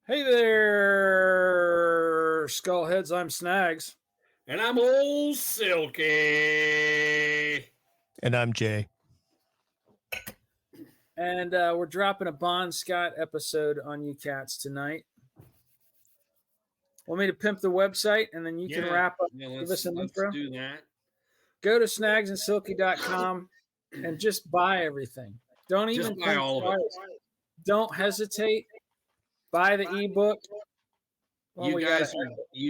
Hey there, Skullheads. I'm Snags. And I'm old Silky. And I'm Jay. And we're dropping a Bon Scott episode on you cats tonight. Want me to pimp the website and then you can wrap up? Yeah, give us an intro. Let's do that. Go to snagsandsilky.com and just buy everything. Don't even buy think all of it. Don't hesitate. Buy the ebook. You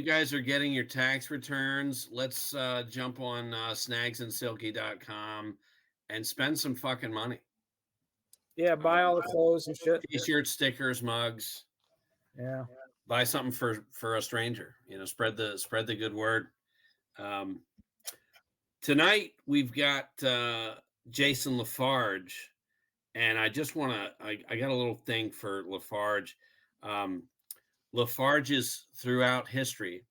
guys are getting your tax returns. Let's jump on snagsandsilky.com and spend some fucking money. Yeah, buy all the clothes and shit. T-shirts, stickers, mugs. Yeah. Buy something for a stranger. You know, spread the good word. Tonight we've got Jason Lafarge, and I just want to. I got a little thing for Lafarge. Lafarges throughout history.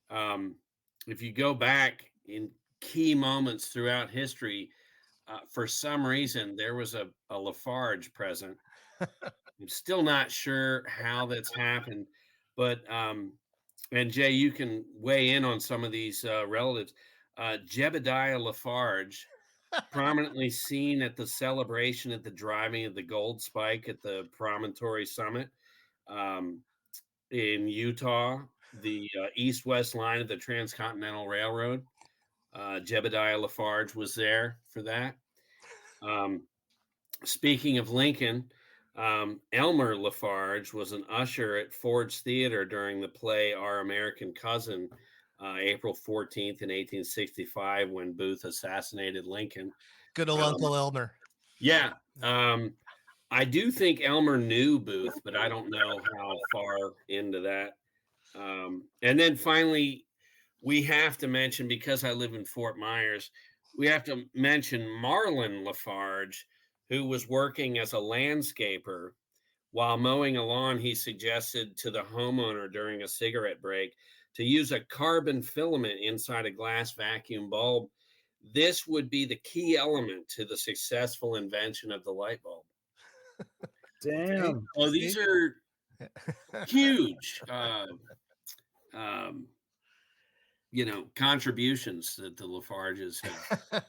If you go back in key moments throughout history, for some reason there was a Lafarge present. I'm still not sure how that's happened, but and Jay, you can weigh in on some of these relatives. Jebediah Lafarge, prominently seen at the celebration at the driving of the Gold Spike at the Promontory Summit. In Utah, the east-west line of the Transcontinental Railroad. Jebediah Lafarge was there for that. Speaking of Lincoln, Elmer Lafarge was an usher at Ford's Theater during the play Our American Cousin, April 14th in 1865, when Booth assassinated Lincoln. Good old Uncle Elmer. Yeah. I do think Elmer knew Booth, but I don't know how far into that. And then finally, we have to mention, because I live in Fort Myers, we have to mention Marlon Lafarge, who was working as a landscaper. While mowing a lawn, he suggested to the homeowner during a cigarette break to use a carbon filament inside a glass vacuum bulb. This would be the key element to the successful invention of the light bulb. Damn. Oh, these are huge, contributions that the Lafarges have.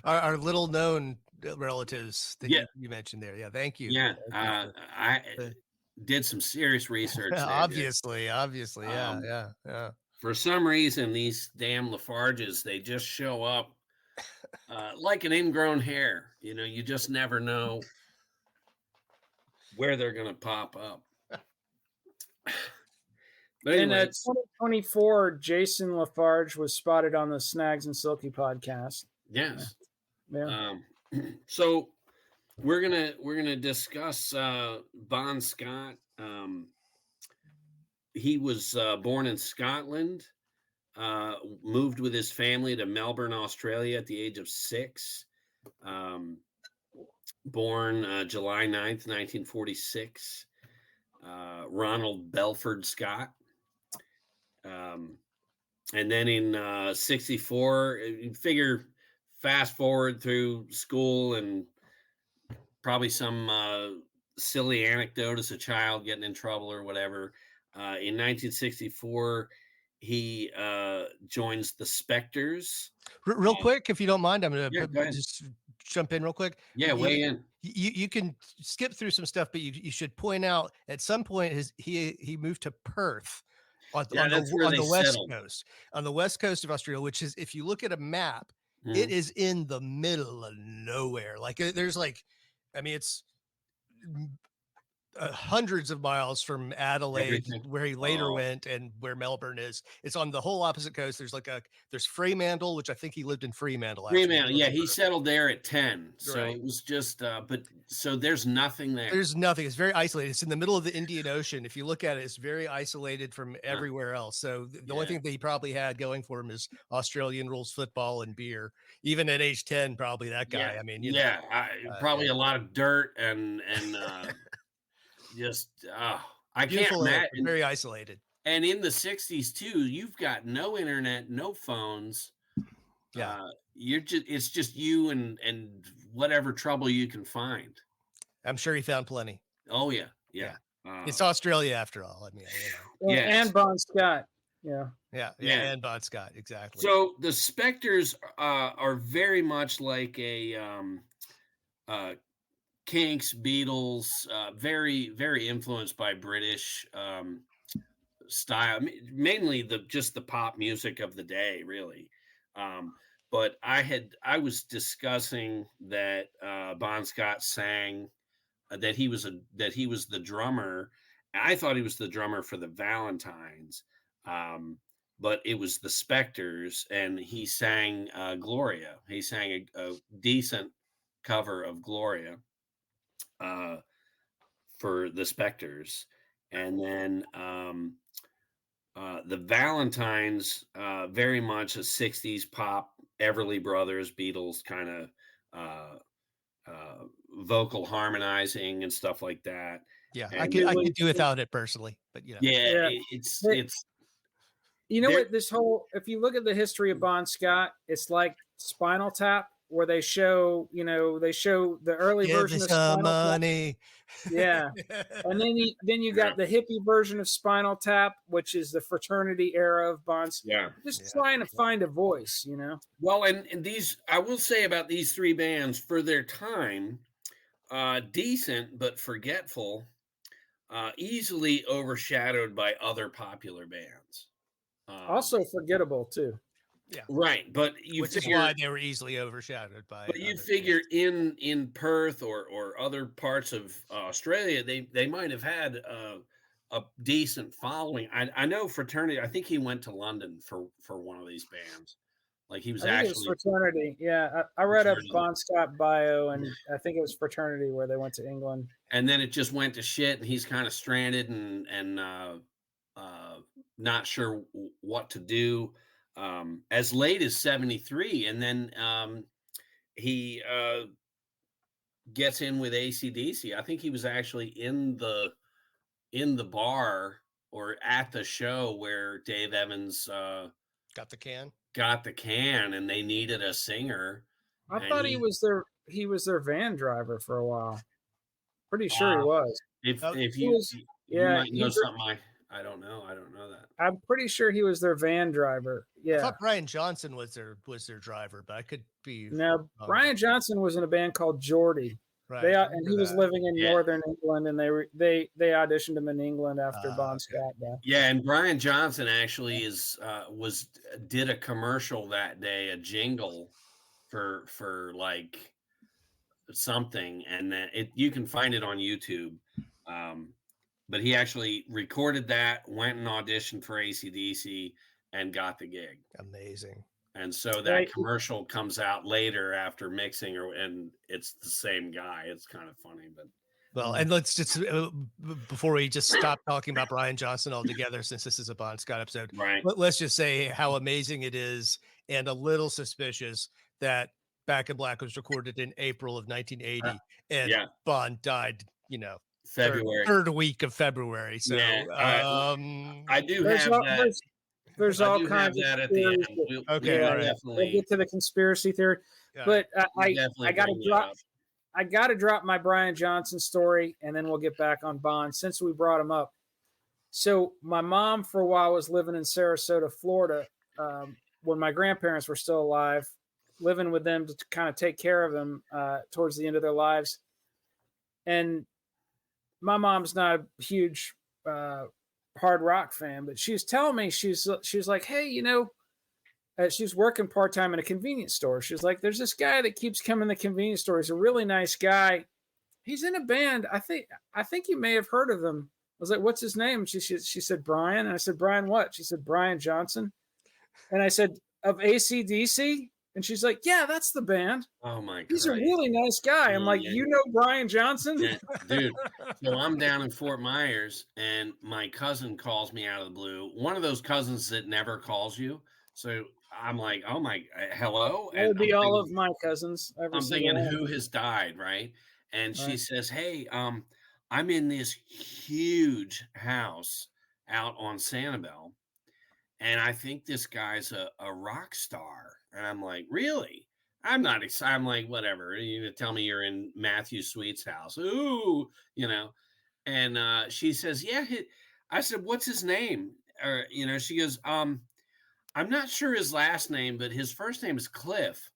our little known relatives that you mentioned there. Yeah, thank you. Yeah, I did some serious research. Obviously, yeah. For some reason, these damn Lafarges, they just show up like an ingrown hair. You know, you just never know where they're going to pop up. But anyway, in 2024, Jason Lafarge was spotted on the Snags and Silky podcast. Yes. Yeah. So we're gonna discuss Bon Scott. He was born in Scotland, moved with his family to Melbourne, Australia at the age of 6. Born July 9th, 1946. Ronald Belford Scott. And then in 64, you figure fast forward through school and probably some silly anecdote as a child getting in trouble or whatever. In 1964, he joins the Spectres. Real quick, if you don't mind, I'm going to just jump in real quick. Yeah, weigh in. You can skip through some stuff, but you should point out at some point he moved to Perth on the west coast, on the west coast of Australia, which is, if you look at a map, it is in the middle of nowhere. Like there's it's hundreds of miles from Adelaide, where he later went, and where Melbourne is. It's on the whole opposite coast. There's Fremantle, which I think he lived in Fremantle. Fremantle, yeah, he settled there at 10. So it was just, so there's nothing there. There's nothing. It's very isolated. It's in the middle of the Indian Ocean. If you look at it, it's very isolated from everywhere else. So the only thing that he probably had going for him is Australian rules football and beer. Even at age 10, probably that guy. Yeah. I mean, probably a lot of dirt and just I can't imagine. Very isolated. And in the 60s too, you've got no internet, no phones. Yeah. It's just you and whatever trouble you can find. I'm sure he found plenty. Oh yeah. It's Australia after all. I mean, Yes. And Bon Scott. Yeah. Yeah. And Bon Scott, exactly. So the Spectres are very much like a Kinks, Beatles, very, very influenced by British style, mainly just the pop music of the day, really. But I was discussing that Bon Scott sang that he was the drummer. I thought he was the drummer for the Valentines, but it was the Spectres, and he sang Gloria. He sang a decent cover of Gloria for the Spectres, and then the Valentines, very much a 60s pop, Everly Brothers, Beatles kind of vocal harmonizing and stuff like that. Yeah, and I could do without it personally, but it's you know what, this whole, if you look at the history of Bon Scott, it's like Spinal Tap, where they show the early version of Spinal money. Tap. Yeah. And then you got the hippie version of Spinal Tap, which is the fraternity era of Bon Scott. Just trying to find a voice, Well, and these, I will say about these three bands, for their time, decent but forgetful, easily overshadowed by other popular bands. Also forgettable too. Yeah. Right, but which is why they were easily overshadowed by. But you figure in Perth or other parts of Australia, they might have had a decent following. I know Fraternity. I think he went to London for one of these bands. Like he was it was Fraternity. Yeah, I read a Bon Scott bio, and I think it was Fraternity where they went to England. And then it just went to shit, and he's kind of stranded and not sure what to do. As late as 73, and then he gets in with AC/DC. I think he was actually in the bar or at the show where Dave Evans got the can, and they needed a singer. I thought he was their van driver for a while. Pretty sure he was. If you might know something I don't know. I don't know that. I'm pretty sure he was their van driver. Yeah. I thought Brian Johnson was their driver, but I could be. No, Brian Johnson was in a band called Geordie. Right. And he was living in northern England, and they auditioned him in England after Bon Scott died. Yeah, and Brian Johnson actually did a commercial that day, a jingle for like something, and then you can find it on YouTube. But he actually recorded that, went and auditioned for AC/DC, and got the gig. Amazing. And so that commercial comes out later after mixing, and it's the same guy. It's kind of funny, but. Well, and let's just before we just stop talking about Brian Johnson altogether, since this is a Bon Scott episode, right? Let's just say how amazing it is, and a little suspicious that Back in Black was recorded in April of 1980, and Bon died, February, third week of February. So I do have that. There's all kinds of that at the end. We'll get to the conspiracy theory, but I gotta drop my Brian Johnson story, and then we'll get back on Bon since we brought him up. So my mom for a while was living in Sarasota, Florida, when my grandparents were still alive, living with them to kind of take care of them towards the end of their lives. And my mom's not a huge hard rock fan, but she was telling me, she's like, hey, she's working part-time in a convenience store. She's like, there's this guy that keeps coming to the convenience store. He's a really nice guy. He's in a band. I think you may have heard of him. I was like, what's his name? She said, Brian. And I said, Brian what? She said, Brian Johnson. And I said, of AC/DC? And she's like, yeah, that's the band. Oh my God. He's a really nice guy. I'm like, you know Brian Johnson? Yeah, dude. So I'm down in Fort Myers, and my cousin calls me out of the blue. One of those cousins that never calls you. So I'm like, oh my, hello? That would be all of my cousins. I'm thinking, who has died, right? And she says, hey, I'm in this huge house out on Sanibel, and I think this guy's a rock star. And I'm like, really? I'm not excited. I'm like, whatever. You tell me you're in Matthew Sweet's house. Ooh, And she says, yeah. I said, what's his name? Or, she goes, I'm not sure his last name, but his first name is Cliff.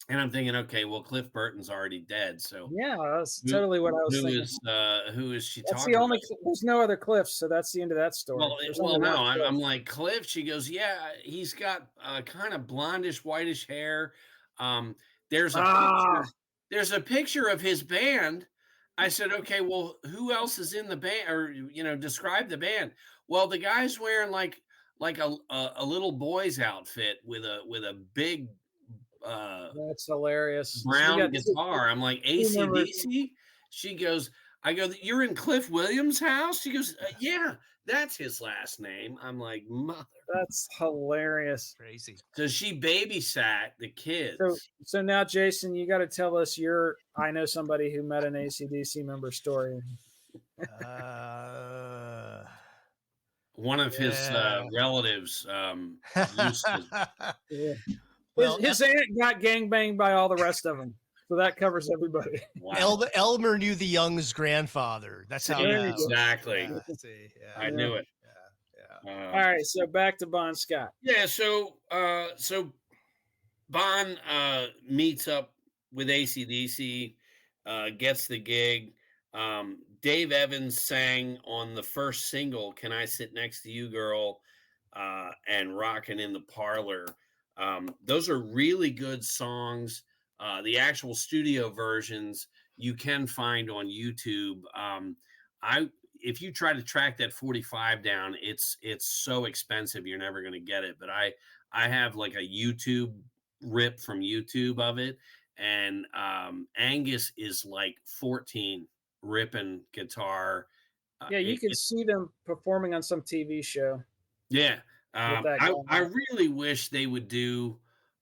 And I'm thinking, okay, well, Cliff Burton's already dead. So yeah, that's totally what I was thinking. Who is she that's talking the only about? There's no other Cliffs, so that's the end of that story. Well, no, I'm like, Cliff. She goes, yeah, he's got kind of blondish, whitish hair. There's a picture of his band. I said, okay, well, who else is in the band? Or describe the band. Well, the guy's wearing like a little boy's outfit with a big that's hilarious brown guitar. I'm like, AC/DC? I go, you're in Cliff Williams' house? She goes, yeah, that's his last name. I'm like, mother. That's hilarious. Crazy. So she babysat the kids. So now, Jason, you got to tell us I know somebody who met an AC/DC member story. One of his relatives used to. Yeah. Well, his aunt got gangbanged by all the rest of them. So that covers everybody. Wow. Elmer knew the Young's grandfather. That's how exactly. I knew it. All right, so back to Bon Scott. Yeah, so Bon meets up with AC/DC, gets the gig. Dave Evans sang on the first single, "Can I Sit Next to You, Girl," and "Rockin' in the Parlor." Those are really good songs. The actual studio versions you can find on YouTube. If you try to track that 45 down, it's so expensive you're never going to get it. But I have like a YouTube rip from YouTube of it, and Angus is like 14 ripping guitar. Yeah, you can see them performing on some TV show. Yeah, I really wish they would do.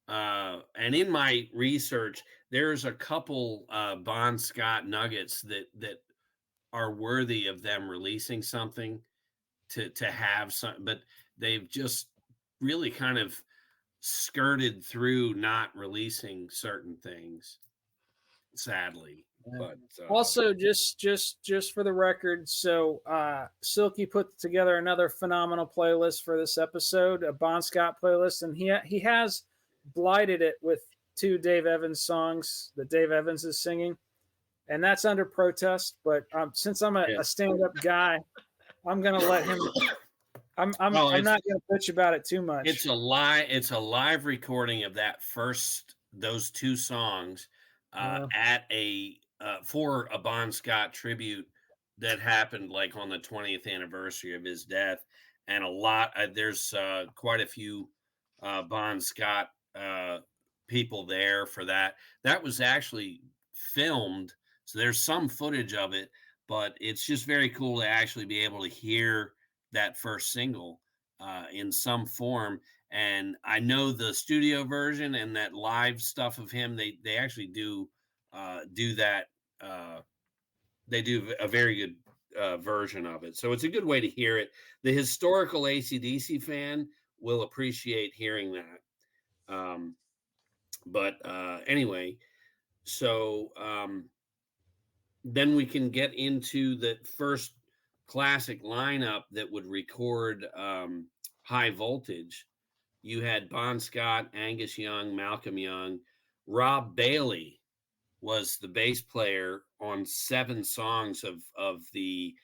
And in my research, there's a couple Bon Scott nuggets that are worthy of them releasing something to have some, but they've just really kind of skirted through not releasing certain things, sadly. But also, just for the record, so Silky put together another phenomenal playlist for this episode, a Bon Scott playlist, and he has blighted it with 2 Dave Evans songs that Dave Evans is singing, and that's under protest. But since I'm a stand-up guy, I'm gonna let him. I'm not gonna bitch about it too much. It's a live recording of those 2 songs at for a Bon Scott tribute that happened like on the 20th anniversary of his death, and there's quite a few Bon Scott people there for that. That was actually filmed, so there's some footage of it, but it's just very cool to actually be able to hear that first single in some form. And I know the studio version and that live stuff of him, they actually do that. They do a very good version of it, so it's a good way to hear it. The historical AC/DC fan will appreciate hearing that. But anyway, so then we can get into the first classic lineup that would record High Voltage. You had Bon Scott, Angus Young, Malcolm Young. Rob Bailey was the bass player on 7 songs of the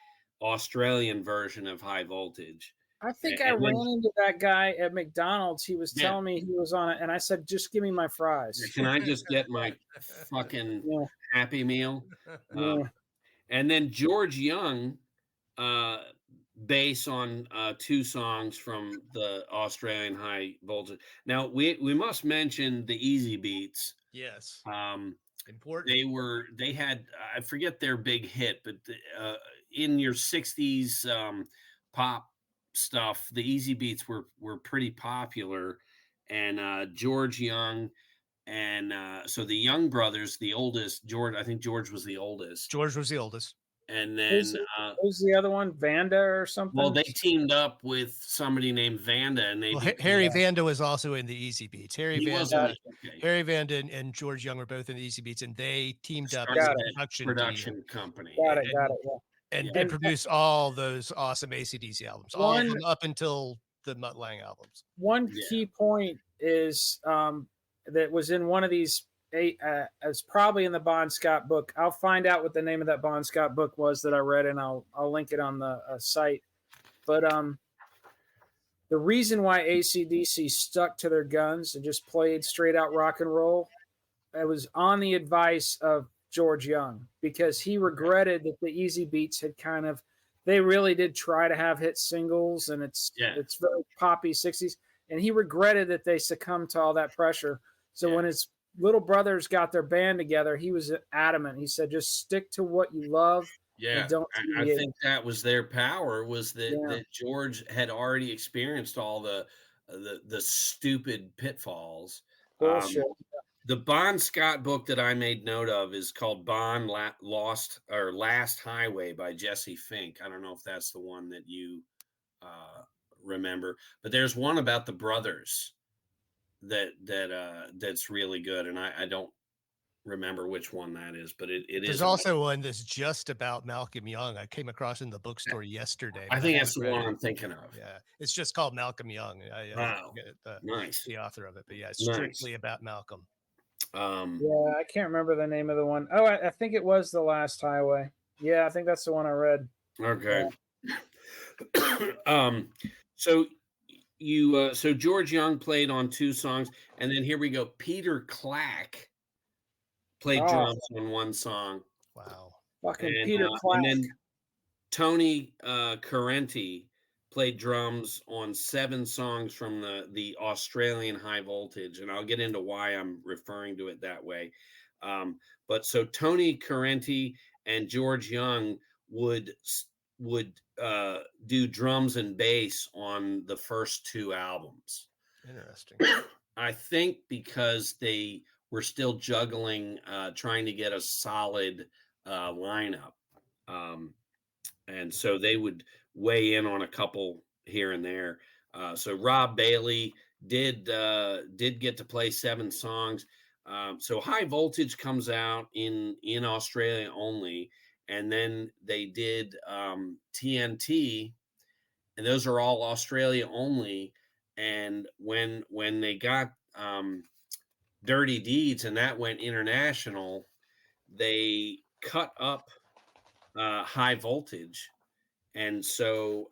Australian version of High Voltage. I think I ran into that guy at McDonald's. He was telling me he was on it, and I said, just give me my fries. Can I just get my fucking Happy Meal? And then George Young, bass on 2 songs from the Australian High Voltage. Now, we must mention the Easy Beats. Yes. Important. They had, I forget their big hit, but in your 60s pop stuff, the Easy Beats were pretty popular. And George Young, and so the Young brothers, the oldest, George, I think George was the oldest. And then who's the other one? Vanda or something? Well, they teamed up with somebody named Vanda, and Harry Vanda was also in the Easy Beats. Harry Vanda and George Young were both in the Easy Beats, and they teamed up as a production company. Got it. Yeah. And produced all those awesome AC/DC albums, all of them up until the Mutt Lange albums. One key point is that was in one of these. It's probably in the Bon Scott book. I'll find out what the name of that Bon Scott book was that I read, and I'll link it on the site. But the reason why AC/DC stuck to their guns and just played straight out rock and roll, it was on the advice of George Young, because he regretted that the Easy Beats had they really did try to have hit singles, and it's very poppy 60s, and he regretted that they succumbed to all that pressure. So when his little brothers got their band together, he was adamant. He said, just stick to what you love. Yeah, I think that was their power, was that George had already experienced all the stupid pitfalls. Bullshit. The Bon Scott book that I made note of is called Last Highway by Jesse Fink. I don't know if that's the one that you remember, but there's one about the brothers that's really good, and I don't remember which one that is, but it is. There's also one that's just about Malcolm Young. I came across in the bookstore yesterday. I think that's the one I'm thinking of. Yeah, it's just called Malcolm Young. Nice. The author of it, but yeah, it's strictly about Malcolm. I can't remember the name of the one. Oh, I think it was The Last Highway. Yeah, I think that's the one I read. Okay. So George Young played on 2 songs, and then here we go. Peter Clack played drums on 1 song. Wow. Fucking Peter Clack. And then Tony Carenti played drums on 7 songs from the Australian High Voltage, and I'll get into why I'm referring to it that way. But so Tony Carenti and George Young would do drums and bass on the first 2 albums. Interesting. I think because they were still juggling, trying to get a solid lineup. And so they would weigh in on a couple here and there. So Rob Bailey did get to play 7 songs. So High Voltage comes out in Australia only, and then they did TNT, and those are all Australia only. And when they got Dirty Deeds and that went international, they cut up High Voltage. And so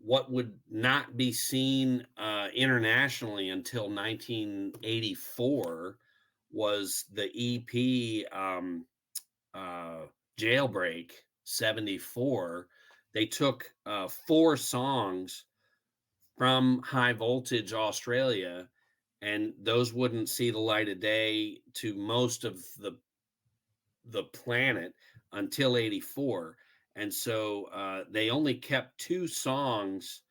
what would not be seen internationally until 1984 was the EP Jailbreak 74. They took 4 songs from High Voltage Australia, and those wouldn't see the light of day to most of the planet until 84. And so they only kept 2 songs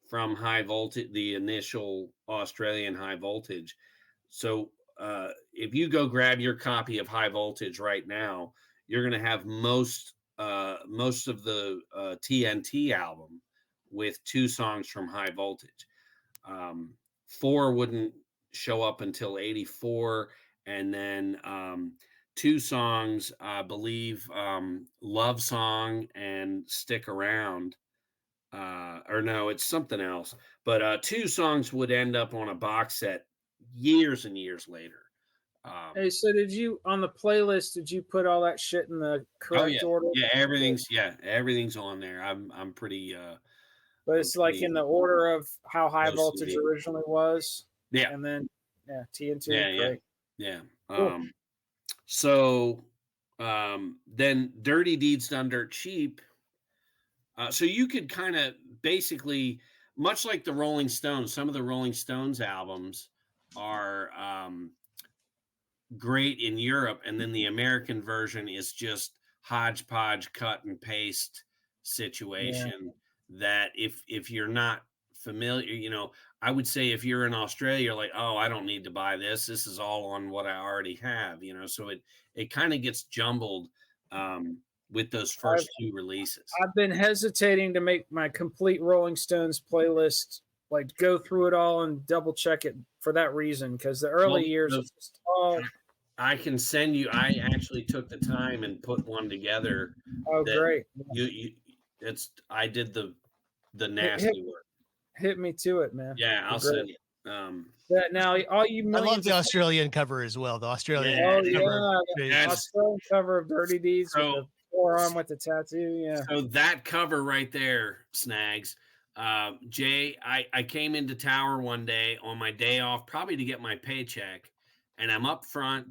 from High Voltage, the initial Australian High Voltage. So if you go grab your copy of High Voltage right now, you're going to have most of the TNT album with 2 songs from High Voltage. 4 wouldn't show up until 84, and then 2 songs, I believe, Love Song and Stick Around, or no, it's something else. But 2 songs would end up on a box set years and years later. Hey, so did you, on the playlist, did you put all that shit in the correct order? Yeah, everything's on there. I'm pretty but it's like in the order of how High Voltage originally was. Yeah. And then TNT. Yeah. Cool. So then Dirty Deeds Done Dirt Cheap. So you could kind of basically, much like the Rolling Stones, some of the Rolling Stones albums are great in Europe, and then the American version is just hodgepodge cut and paste situation that if you're not familiar, I would say if you're in Australia, you're like, oh, I don't need to buy this. This is all on what I already have, so it kind of gets jumbled with those first 2 releases. I've been hesitating to make my complete Rolling Stones playlist, like go through it all and double check it for that reason, because the early years are just all I can send you. I actually took the time and put one together. Oh, great! I did the nasty work. Hit me to it, man. Yeah, I'll send it. Now, all you millions. I love the Australian cover as well. The Australian Australian cover of Dirty Deeds with the forearm with the tattoo. Yeah. So that cover right there, Snags. Jay, I came into Tower one day on my day off, probably to get my paycheck, and I'm up front,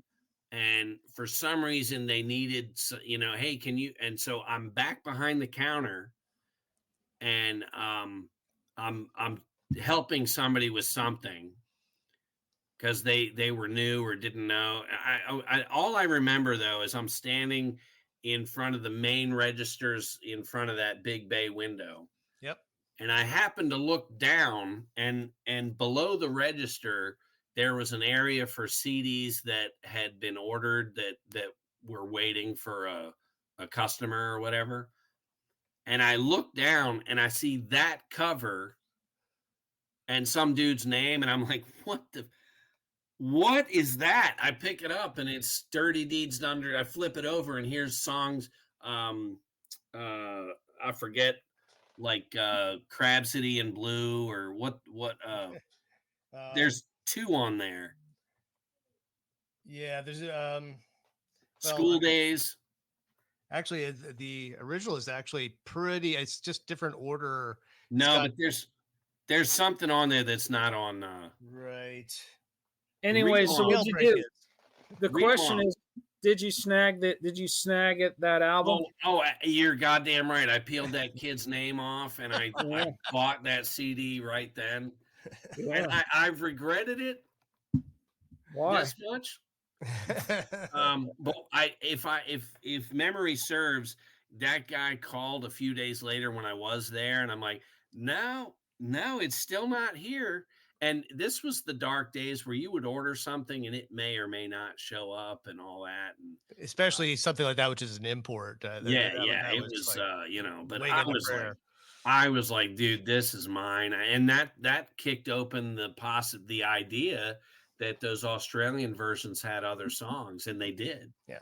and for some reason they needed, hey, can you? And so I'm back behind the counter, and I'm helping somebody with something because they were new or didn't know. All I remember though is I'm standing in front of the main registers in front of that big bay window. Yep. And I happened to look down, and below the register there was an area for CDs that had been ordered that were waiting for a customer or whatever. And I look down and I see that cover and some dude's name, and I'm like, what is that? I pick it up and it's Dirty Deeds Under. I flip it over and here's songs. I forget, like Crab City in Blue or what. There's two on there. Yeah, there's School Days. Actually, the original is actually pretty. It's just different order. No, but there's something on there that's not on. Right. Anyway, so what did you do? The question is, did you snag that? Did you snag that album? Oh, you're goddamn right. I peeled that kid's name off, and I bought that CD right then. Yeah. And I've regretted it. Why? This much? But if memory serves, that guy called a few days later when I was there, and I'm like, no, it's still not here. And this was the dark days where you would order something and it may or may not show up and all that. And especially something like that, which is an import. It was like, but I was like, dude, this is mine. And that kicked open the idea that those Australian versions had other songs, and they did. Yeah.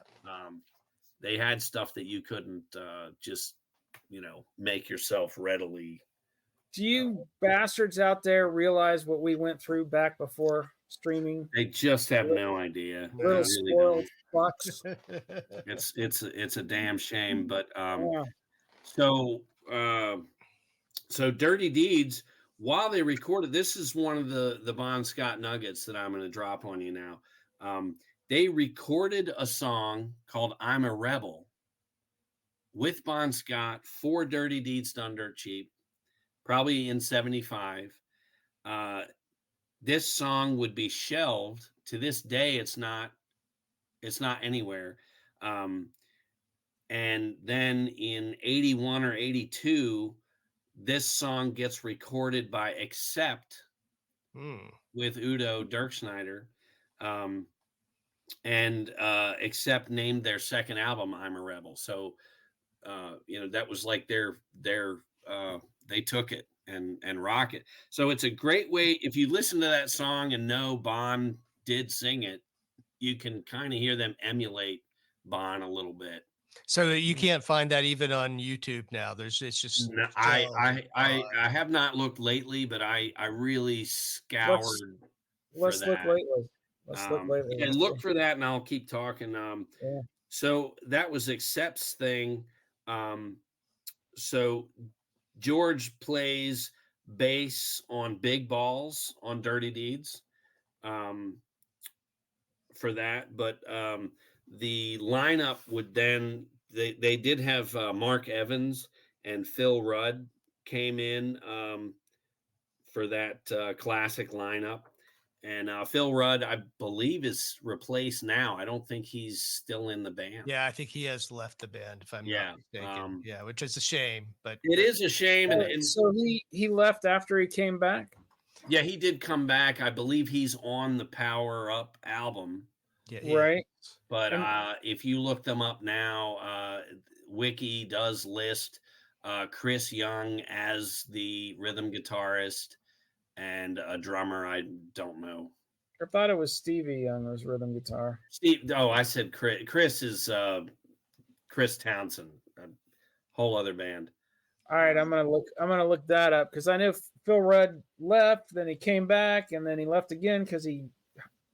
They had stuff that you couldn't just, make yourself readily. Do you bastards out there realize what we went through back before streaming? They just have no idea. Little spoiled fucks. It's a damn shame. But so Dirty Deeds, while they recorded, this is one of the Bon Scott nuggets that I'm going to drop on you now. They recorded a song called "I'm a Rebel" with Bon Scott for Dirty Deeds Done Dirt Cheap. Probably in 75. This song would be shelved. To this day, it's not anywhere. And then in 81 or 82, this song gets recorded by Accept with Udo Dirkschneider. And Accept named their second album "I'm a Rebel." So that was like their they took it and rock it. So it's a great way. If you listen to that song and know Bon did sing it, you can kind of hear them emulate Bon a little bit. So you can't find that even on YouTube now. It's just. No, I have not looked lately, but I really scoured. Let's look lately. And look for that, and I'll keep talking. So that was Accept's thing. So George plays bass on Big Balls on Dirty Deeds for that. But the lineup would then, they did have Mark Evans and Phil Rudd came in for that classic lineup. And Phil Rudd, I believe, is replaced now. I don't think he's still in the band. Yeah, I think he has left the band, if I'm not mistaken. Which is a shame. But it is a shame. And so he left after he came back? Yeah, he did come back. I believe he's on the Power Up album. Yeah, right. But if you look them up now, Wiki does list Chris Young as the rhythm guitarist. And a drummer, I don't know I thought it was Stevie Young was rhythm guitar. Steve. Oh, I said Chris. Chris is Chris Townsend, a whole other band. All right, I'm gonna look that up because I know Phil Rudd left, then he came back, and then he left again because he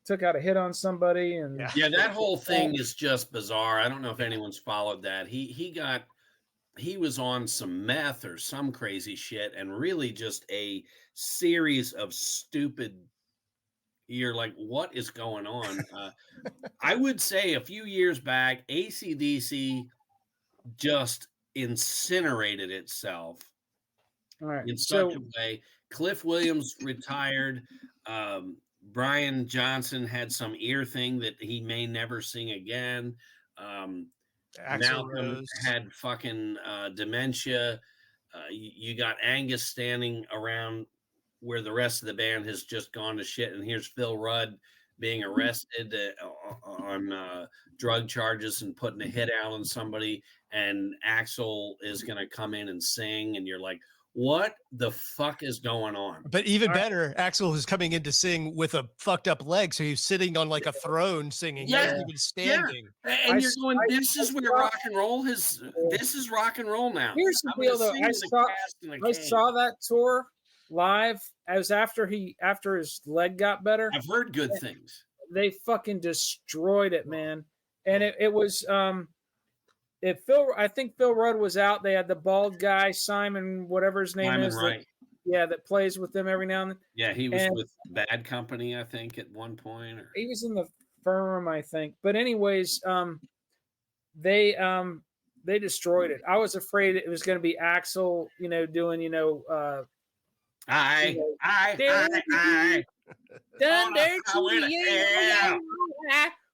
took out a hit on somebody. And that whole thing is just bizarre. I don't know if anyone's followed that. He was on some meth or some crazy shit, and really just a series of stupid. You're like, what is going on? I would say a few years back, AC/DC just incinerated itself in such a way. Cliff Williams retired. Brian Johnson had some ear thing that he may never sing again. Malcolm had fucking dementia. You got Angus standing around where the rest of the band has just gone to shit, and here's Phil Rudd being arrested on drug charges and putting a hit out on somebody, and Axl is going to come in and sing, and you're like, what the fuck is going on? But even better, Axl was coming in to sing with a fucked up leg, so he's sitting on like a throne singing. Yeah, he was standing. Yeah. And you're going, this is where rock and roll is. This is rock and roll now. Here's the deal, though. I saw that tour live. As after his leg got better. I've heard good things. They fucking destroyed it, man. And it was I think Phil Rudd was out. They had the bald guy, Simon, whatever his name is. Right. That plays with them every now and then. Yeah, he was with Bad Company, I think, at one point. He was in the Firm, I think. But anyways, they destroyed it. I was afraid it was going to be Axl, doing, I.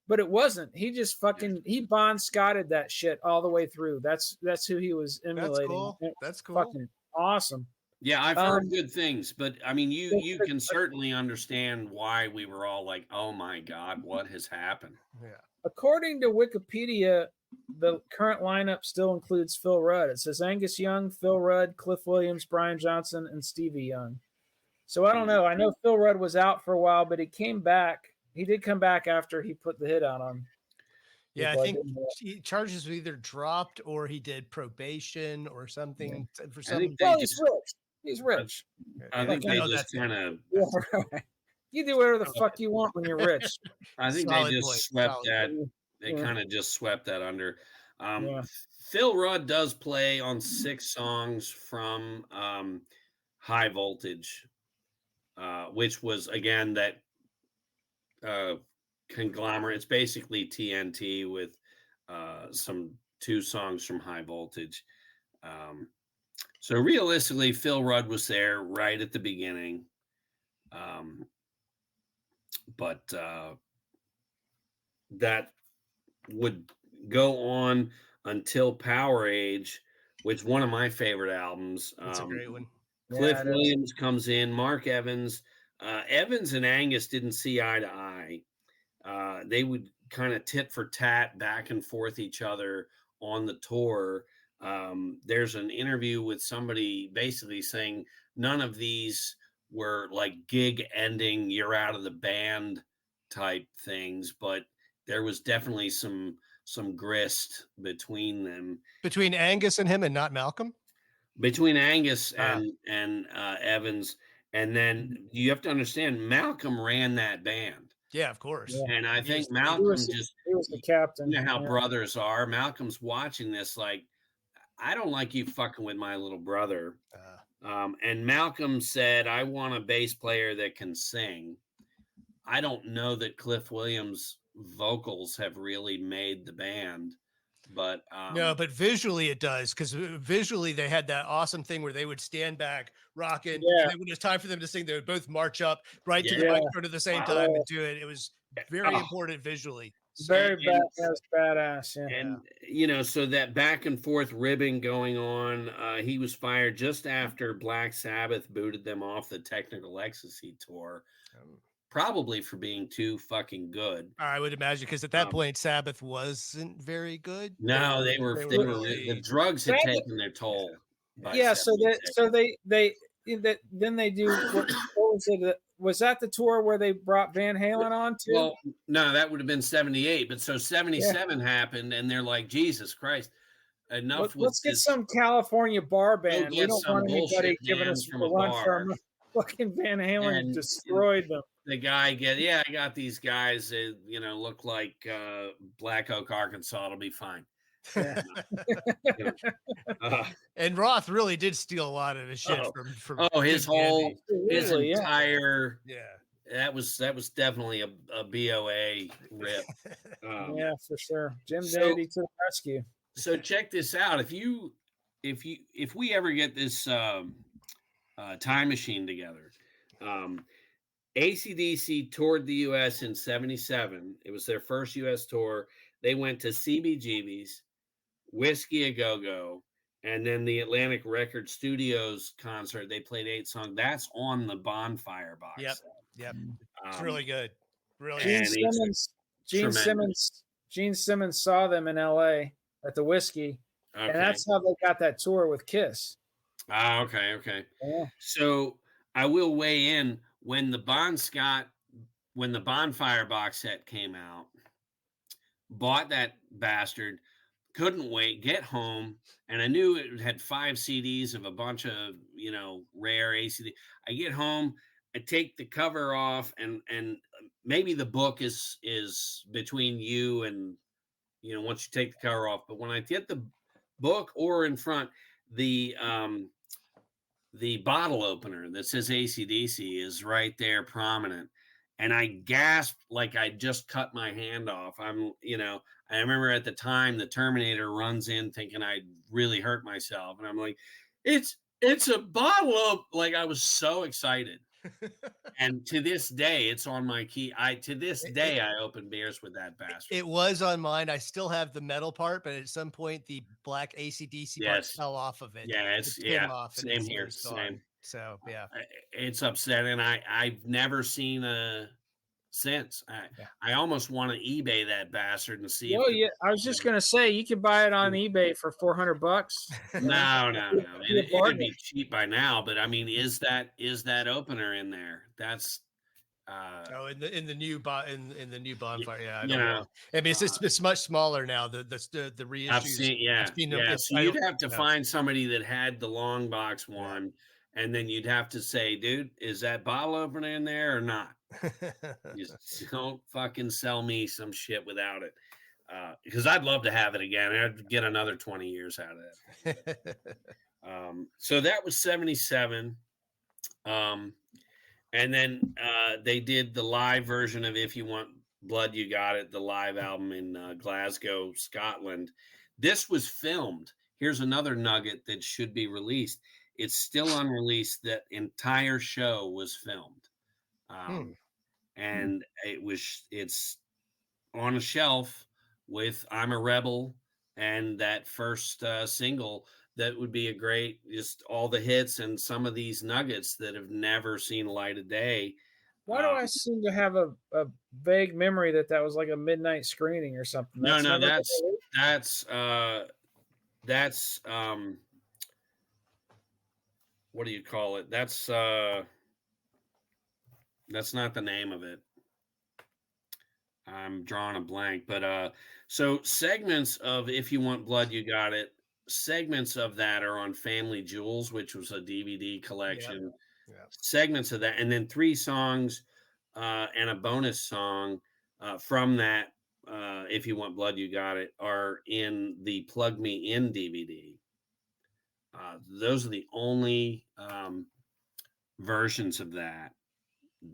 But it wasn't. He just he Bon Scotted that shit all the way through. That's who he was emulating. That's cool. Fucking awesome. Yeah, I've heard good things, but I mean, you can certainly understand why we were all like, "Oh my God, what has happened?" Yeah. According to Wikipedia, the current lineup still includes Phil Rudd. It says Angus Young, Phil Rudd, Cliff Williams, Brian Johnson, and Stevie Young. So I don't know. I know Phil Rudd was out for a while, but he came back. He did come back after he put the hit out on. Yeah, I think charges were either dropped or he did probation or something. Yeah. For some, he's rich. He's rich. I think they just kind of. You do whatever the fuck you want when you're rich. I think they just swept that. They kind of just swept that under. Phil Rudd does play on 6 songs from High Voltage, which was again that conglomerate. It's basically TNT with some 2 songs from High Voltage. So realistically, Phil Rudd was there right at the beginning. But that would go on until Power Age, which is one of my favorite albums. That's a great one. Cliff Williams comes in, Mark Evans. Evans and Angus didn't see eye to eye. They would kind of tit for tat back and forth each other on the tour. There's an interview with somebody basically saying none of these were like gig ending, you're out of the band type things, but there was definitely some grist between them. Between Angus and him, and not Malcolm? Between Angus and Evans. And then you have to understand, Malcolm ran that band. Yeah, of course. Yeah. And I think Malcolm he was the captain. You know how brothers are. Malcolm's watching this like, I don't like you fucking with my little brother. And Malcolm said, I want a bass player that can sing. I don't know that Cliff Williams' vocals have really made the band. But no, but visually it does, because visually they had that awesome thing where they would stand back, rocking, and when it was time for them to sing, they would both march up right to the microphone at the same time and do it. It was very important visually. Very badass. Yeah. And so that back and forth ribbing going on. He was fired just after Black Sabbath booted them off the Technical Ecstasy tour. Probably for being too fucking good. I would imagine, because at that point Sabbath wasn't very good. No, they were the drugs had taken their toll. Yeah, so they then they do what was it? Was that the tour where they brought Van Halen on too? Well, no, that would have been 78. But so 77 happened, and they're like, Jesus Christ, enough with let's get some California bar band. We don't want anybody giving us from a a run bar. for fucking Van Halen and destroyed them. The guy I got these guys that, look like Black Oak, Arkansas. It'll be fine. Yeah. And Roth really did steal a lot of his shit from his entire yeah. That was definitely a BOA rip. Yeah, for sure. Jim Dandy to the rescue. So check this out. If we ever get this time machine together, AC/DC toured the U.S. in 77. It was their first U.S. tour. They went to CBGB's, Whiskey A Go-Go, and then the Atlantic Record Studios concert. They played 8 songs. That's on the Bonfire box. Yep. It's really good. Really. Gene Simmons saw them in L.A. at the Whiskey, and that's how they got that tour with Kiss. Okay. Yeah. So I will weigh in when the Bonfire box set came out. Bought that bastard, couldn't wait, get home, and I knew it had 5 CDs of a bunch of rare ACD. I get home, I take the cover off, and maybe the book is between you and once you take the cover off. But when I get the book or in front, the bottle opener that says AC/DC is right there, prominent. And I gasped like I just cut my hand off. I remember at the time the Terminator runs in thinking I really hurt myself. And I'm like, it's a bottle of, like, I was so excited. And to this day, it's on my key. I open beers with that bastard. It was on mine. I still have the metal part, but at some point the black AC/DC part fell off of it. Yeah, came off. Same here. Same. So yeah, it's upsetting. I've never seen since. I almost want to eBay that bastard and see. I was just gonna say you could buy it on eBay for $400. No. It would be cheap by now, but I mean, is that opener in there? That's in the new Bonfire. Yeah, I don't know. I mean, it's much smaller now. The reissues. I've seen them. So you'd have to find somebody that had the long box one. And then you'd have to say, dude, is that bottle opener in there or not? Just don't fucking sell me some shit without it. Because I'd love to have it again. I'd get another 20 years out of it. So that was 77. And then they did the live version of If You Want Blood, You Got It, the live album in Glasgow, Scotland. This was filmed. Here's another nugget that should be released. It's still unreleased. That entire show was filmed. And it's on a shelf with I'm a Rebel and that first single. That would be a great, just all the hits and some of these nuggets that have never seen light of day. Why do I seem to have a vague memory that was like a midnight screening or something? That's what do you call it? That's not the name of it. I'm drawing a blank, but so segments of If You Want Blood, You Got It. Segments of that are on Family Jewels, which was a DVD collection. Yep. Segments of that, and then 3 songs and a bonus song from that. If You Want Blood, You Got It are in the Plug Me In DVD. Those are the only versions of that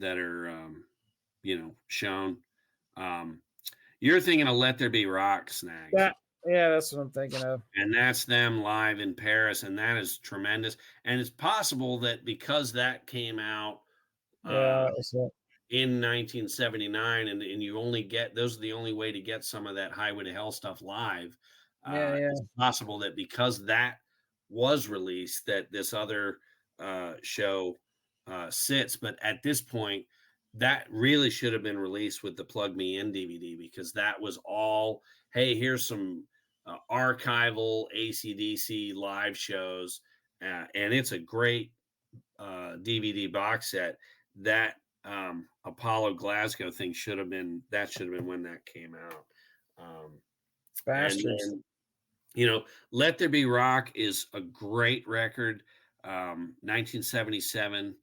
are shown. You're thinking of Let There Be Rock, Snags. Yeah, that's what I'm thinking of. And that's them live in Paris, and that is tremendous. And it's possible that because that came out in 1979, and you only get, those are the only way to get some of that Highway to Hell stuff live. It's possible that because that was released, that this other show sits. But at this point, that really should have been released with the Plug Me In DVD, because that was all, hey, here's some archival AC/DC live shows, and it's a great DVD box set, that Apollo Glasgow thing should have been when that came out. Bastards. And then, Let There Be Rock is a great record. 1977.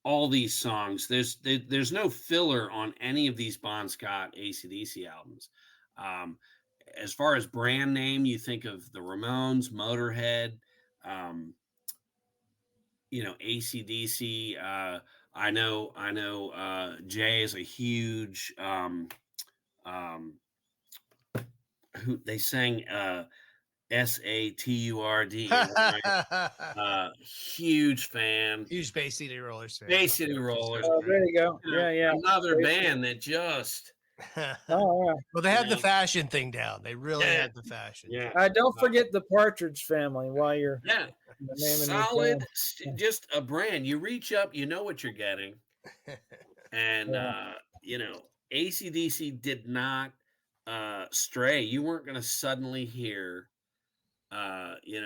All these songs, there's no filler on any of these Bon Scott AC/DC albums. As far as brand name, you think of the Ramones, Motorhead, AC/DC. I know Jay is a huge who they sang SATURD. Huge fan. Huge Bay City Rollers fan. Bay City Rollers. Oh, there you go. Yeah. Another band that just. Well, they had the fashion thing down. They really had the fashion. Yeah. Don't forget the Partridge Family while you're. Yeah. Solid, just a brand. You reach up, you know what you're getting. And, AC/DC did not stray. You weren't going to suddenly hear,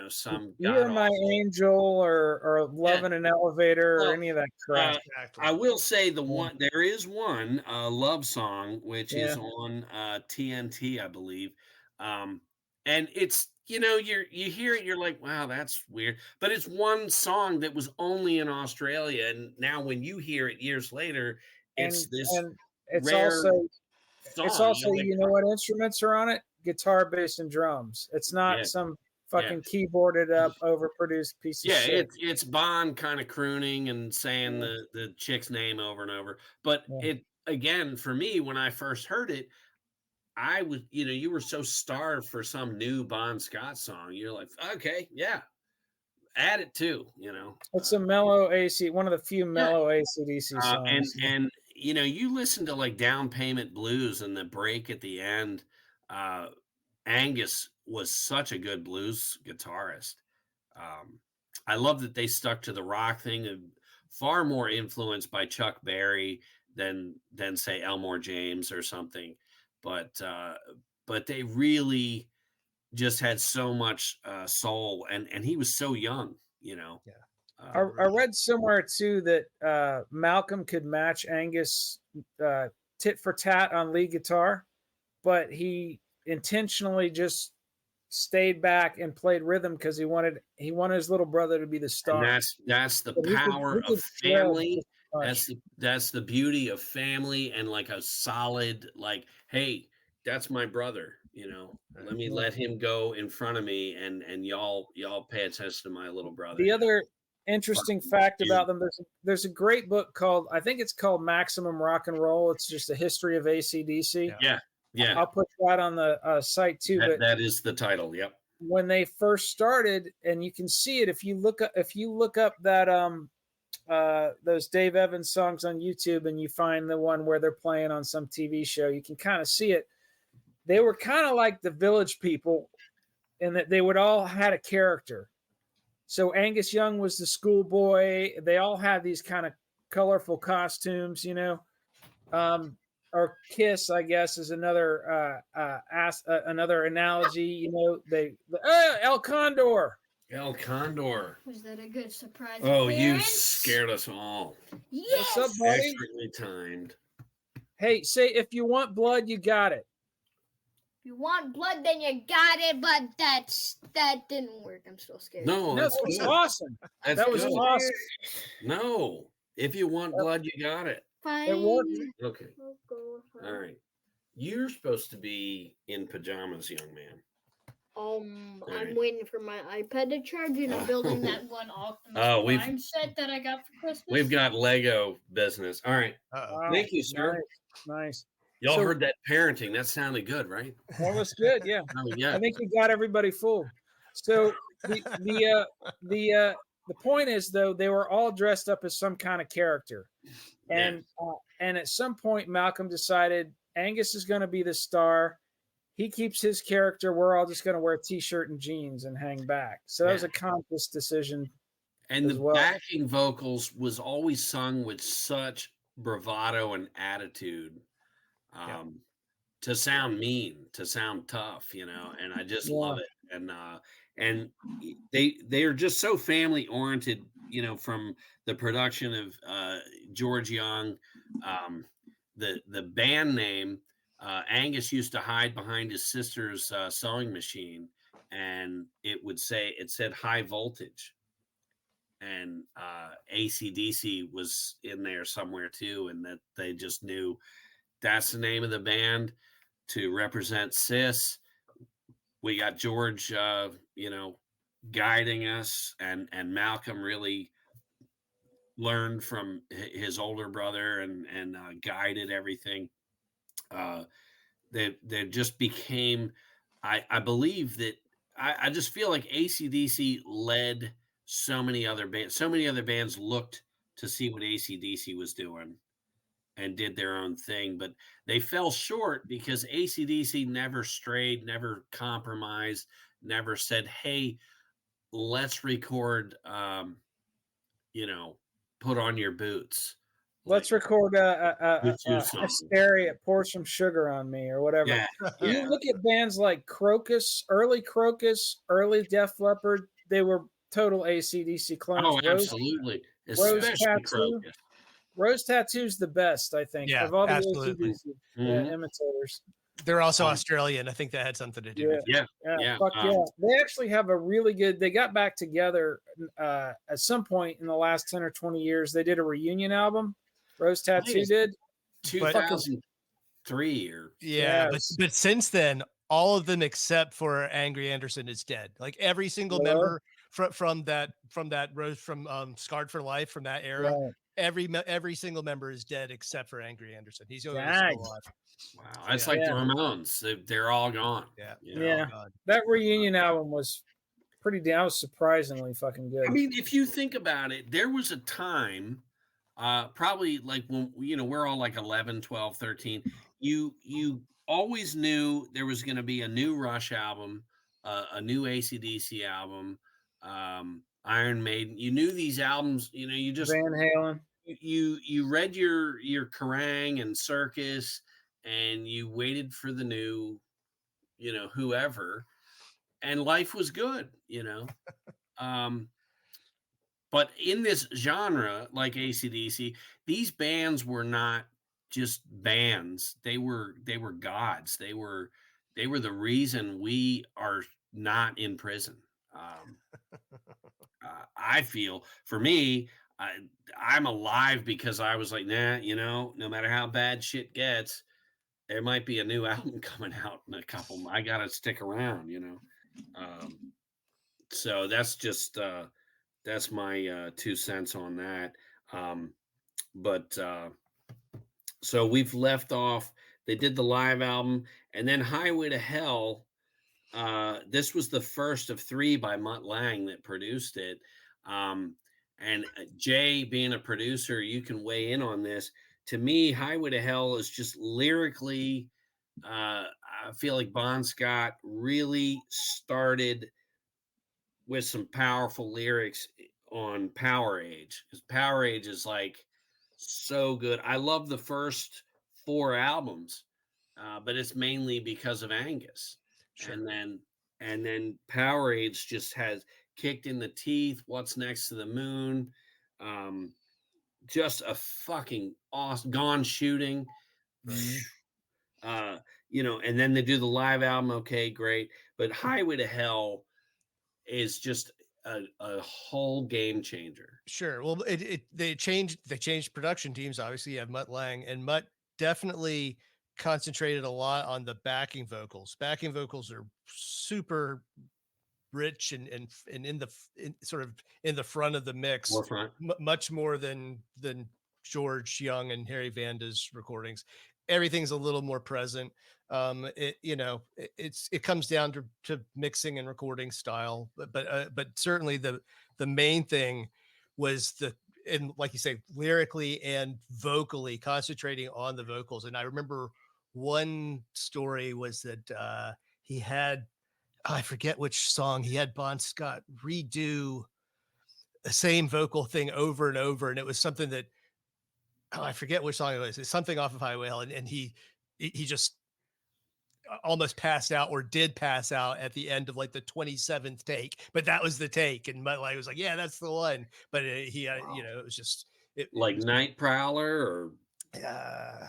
some. You're My Angel or Love in an Elevator or any of that crap. I will say there is one love song, which is on TNT, I believe. And it's, you hear it, you're like, wow, that's weird. But it's one song that was only in Australia. And now when you hear it years later, it's rare song. It's also, what instruments are on it? Guitar, bass, and drums. It's not some fucking keyboarded up, overproduced piece of shit. It's Bon kind of crooning and saying the chick's name over and over. But it, again, for me, when I first heard it, I was, you were so starved for some new Bon Scott song. You're like, okay, yeah, add it too, It's a mellow one of the few mellow AC/DC songs. And you listen to like Down Payment Blues and the break at the end. Angus was such a good blues guitarist. I love that they stuck to the rock thing, far more influenced by Chuck Berry than say Elmore James or something. But they really just had so much soul, and he was so young, I read somewhere too that Malcolm could match Angus tit for tat on lead guitar, but he intentionally just stayed back and played rhythm because he wanted his little brother to be the star. And that's the power of family. That's the beauty of family, and like a solid, like, hey, that's my brother. Let him go in front of me, and y'all pay attention to my little brother. The other interesting fact about them, there's a great book called, I think it's called Maximum Rock and Roll. It's just a history of AC/DC. Yeah. I'll put that on the site too. That is the title. Yep. When they first started, and you can see it if you look up that those Dave Evans songs on YouTube, and you find the one where they're playing on some TV show, you can kind of see it. They were kind of like the Village People, in that they would all had a character. So Angus Young was the schoolboy. They all had these kind of colorful costumes, or Kiss, I guess, is another another analogy. El Condor. El Condor. Was that a good surprise? Oh, you scared us all. Yes. What's up, buddy? Expertly timed. Hey, say, if you want blood, you got it. You want blood, then you got it, but that didn't work. I'm still scared. No, that was awesome. That was awesome. No, if you want blood, you got it. Fine. It worked. Okay. All right. You're supposed to be in pajamas, young man. I'm waiting for my iPad to charge, and I'm building that one Optimus Prime set that I got for Christmas. We've got Lego business. All right. Thank you, sir. Nice. Y'all heard that parenting. That sounded good, right? That was good, yeah. Yeah. I think you got everybody fooled. So the point is, though, they were all dressed up as some kind of character. And at some point, Malcolm decided Angus is going to be the star. He keeps his character. We're all just going to wear a T-shirt and jeans and hang back. So that was a conscious decision. And the backing vocals was always sung with such bravado and attitude. To sound mean, to sound tough, and I just love it. and they're just so family oriented, from the production of George Young. The band name, Angus used to hide behind his sister's sewing machine, and it said high voltage, and AC/DC was in there somewhere too, and that they just knew that's the name of the band to represent Sis. We got George, guiding us, and Malcolm really learned from his older brother and guided everything. They just became, I believe that I just feel like AC/DC led so many other bands. So many other bands looked to see what AC/DC was doing and did their own thing, but they fell short because AC/DC never strayed, never compromised, never said, "Hey, let's record, put on your boots. Let's record Hysteria, Pour Some Sugar on Me," or whatever. Yeah. You look at bands like Crocus, early Def Leppard, they were total AC/DC clones. Oh, absolutely. Especially Crocus. Rose Tattoo's the best, I think, of all the AC/DC imitators. They're also Australian. I think that had something to do with it. Yeah. Fuck yeah. They actually have a really good, they got back together at some point in the last 10 or 20 years. They did a reunion album. Rose Tattoo did. 2003 or but since then, all of them except for Angry Anderson is dead. Like every single member from that Rose from Scarred for Life, from that era, every single member is dead except for Angry Anderson. He's still alive. Wow, that's like the Ramones. They're all gone. Yeah. That reunion album was pretty down. Was surprisingly fucking good. I mean, if you think about it, there was a time, probably like when we're all like 11, 12, 13. You always knew there was going to be a new Rush album, a new AC/DC album, Iron Maiden. You knew these albums. You just Van Halen. You read your Kerrang and Circus, and you waited for the new, whoever, and life was good, but in this genre, like AC/DC, these bands were not just bands. They were gods. They were the reason we are not in prison. I feel, for me, I'm alive because I was like, nah, no matter how bad shit gets, there might be a new album coming out in a couple. I gotta stick around, so that's just that's my 2 cents on that. So we've left off. They did the live album, and then Highway to Hell. This was the first of 3 by Mutt Lange that produced it. And Jay, being a producer, you can weigh in on this. To me, Highway to Hell is just lyrically, I feel like Bon Scott really started with some powerful lyrics on Power Age, because Power Age is like so good. I love the first 4 albums, but it's mainly because of Angus. Sure. And then Power Age just has Kicked in the Teeth, What's Next to the Moon, just a fucking awesome, Gone Shooting, and then they do the live album. Okay, great. But Highway to Hell is just a whole game changer. Sure. Well, they changed production teams. Obviously, you have Mutt Lange, and Mutt definitely concentrated a lot on the backing vocals. Backing vocals are super rich and in the front of the mix, much more than George Young and Harry Vanda's recordings. Everything's a little more present. It comes down to mixing and recording style, but certainly the main thing was and like you say, lyrically and vocally, concentrating on the vocals. And I remember one story was that he had, I forget which song, he had Bon Scott redo the same vocal thing over and over, and it was something that, I forget which song it was. It's something off of Highway Hell, and he just almost passed out or did pass out at the end of like the 27th take, but that was the take. And I was like, yeah, that's the one. But he, you know, it was just like Night Prowler or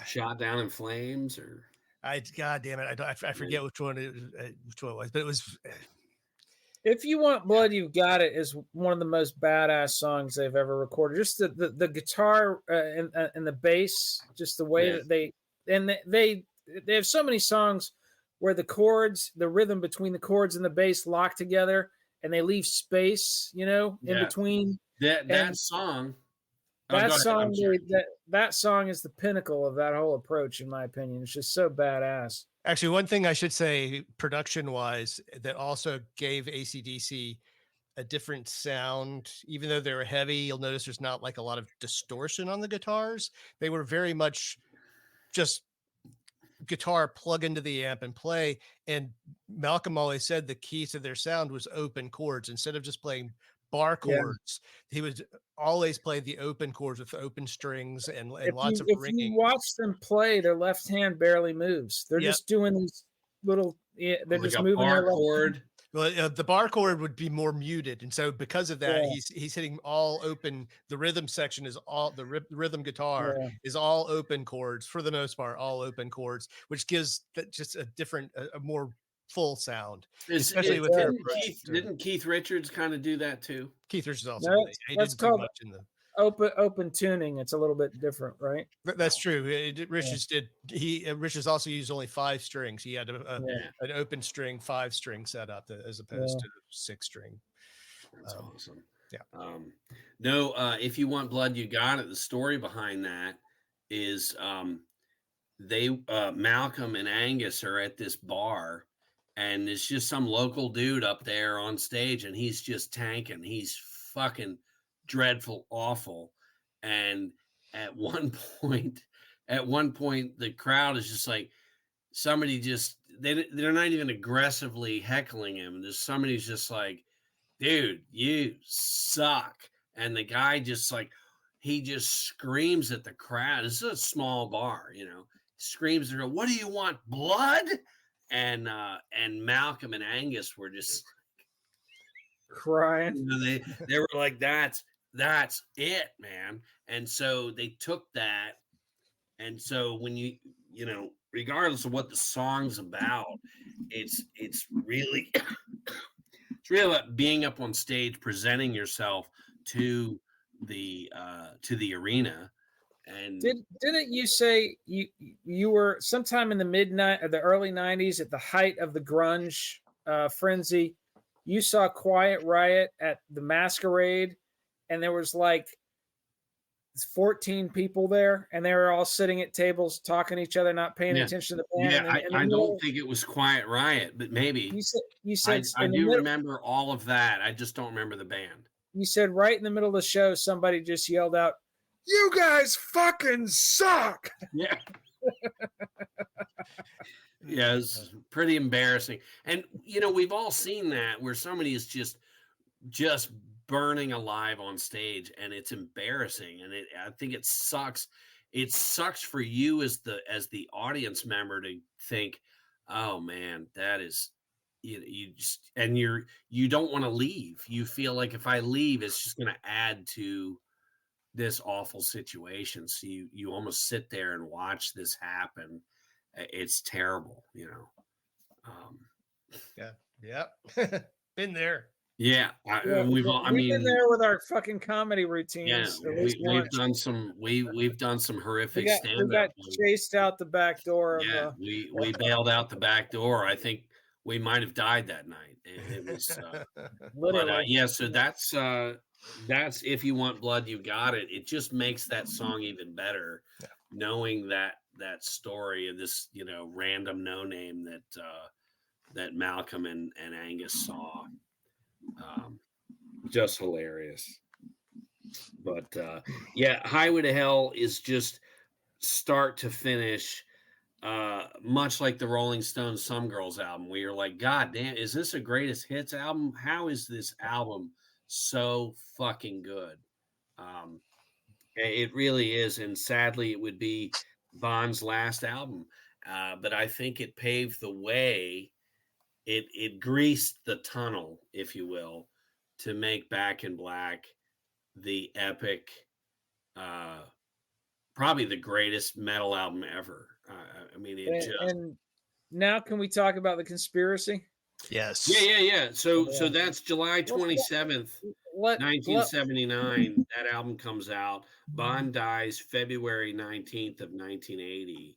Shot Down in Flames or God damn it. I forget which one it was, but it was. If You Want Blood, You've Got It is one of the most badass songs they've ever recorded. Just the guitar and the bass, just the way that they have so many songs where the chords, the rhythm between the chords and the bass lock together, and they leave space, you know, in between. That song. That song is the pinnacle of that whole approach, in my opinion. It's just so badass. Actually, one thing I should say, production-wise, that also gave AC/DC a different sound. Even though they were heavy, you'll notice there's not like a lot of distortion on the guitars. They were very much just guitar, plug into the amp and play. And Malcolm always said the key to their sound was open chords. Instead of just playing bar chords, he would always play the open chords with open strings and lots of ringing. If you watch them play, their left hand barely moves. They're just doing these little. They're like just moving their left chord. Well, the bar chord would be more muted, and so because of that, he's hitting all open. The rhythm section is all the rhythm guitar is all open chords for the most part, all open chords, which gives that just a different, a more full sound, especially with their didn't Keith Richards kind of do that too? Keith Richards also that's called much in the open tuning. It's a little bit different, right? That's true. Richards did. Richards also used only 5 strings. He had an open string 5 string setup as opposed to 6 string. That's awesome. Yeah. If You Want Blood, You Got It. The story behind that is Malcolm and Angus are at this bar. And it's just some local dude up there on stage, and he's just tanking. He's fucking dreadful, awful. And at one point, the crowd is just like, somebody just, they're not even aggressively heckling him. There's somebody's just like, dude, you suck. And the guy just like, he just screams at the crowd. This is a small bar, you know, screams at her, what do you want, blood? And Malcolm and Angus were just crying. You know, they were like, that's it, man. And so they took that. And so when you know, regardless of what the song's about, it's really it's really about being up on stage, presenting yourself to the arena. And didn't you say you were sometime in the early 90s at the height of the grunge frenzy? You saw Quiet Riot at the Masquerade, and there was like 14 people there, and they were all sitting at tables talking to each other, not paying attention to the band. I don't think it was Quiet Riot, but maybe you said I do remember all of that. I just don't remember the band. You said right in the middle of the show, somebody just yelled out, "You guys fucking suck!" Yeah. Yeah, it's pretty embarrassing. And, you know, we've all seen that where somebody is just burning alive on stage, and it's embarrassing. And I think it sucks. It sucks for you as the audience member to think, oh man, that is, you just, and you don't want to leave. You feel like if I leave, it's just going to add to this awful situation. So you almost sit there and watch this happen. It's terrible, you know. Yeah. Been there. Yeah, we've been there with our fucking comedy routines. Yeah, we've done some horrific stand-up. We got chased out the back door. We bailed out the back door. I think we might have died that night. It was, but so that's If You Want Blood, You Got It. It just makes that song even better, knowing that story of this, you know, random no name that Malcolm and Angus saw. Just hilarious. But Highway to Hell is just start to finish, much like the Rolling Stones Some Girls album, where you're like, God damn, is this a greatest hits album? How is this album so fucking good? It really is. And sadly, it would be Bon's last album. but I think it paved the way. It greased the tunnel, if you will, to make Back in Black the epic, probably the greatest metal album ever. I mean, and now can we talk about the conspiracy? Yes. Yeah. So that's July 27th, 1979. That album comes out. Bon dies February 19th of 1980.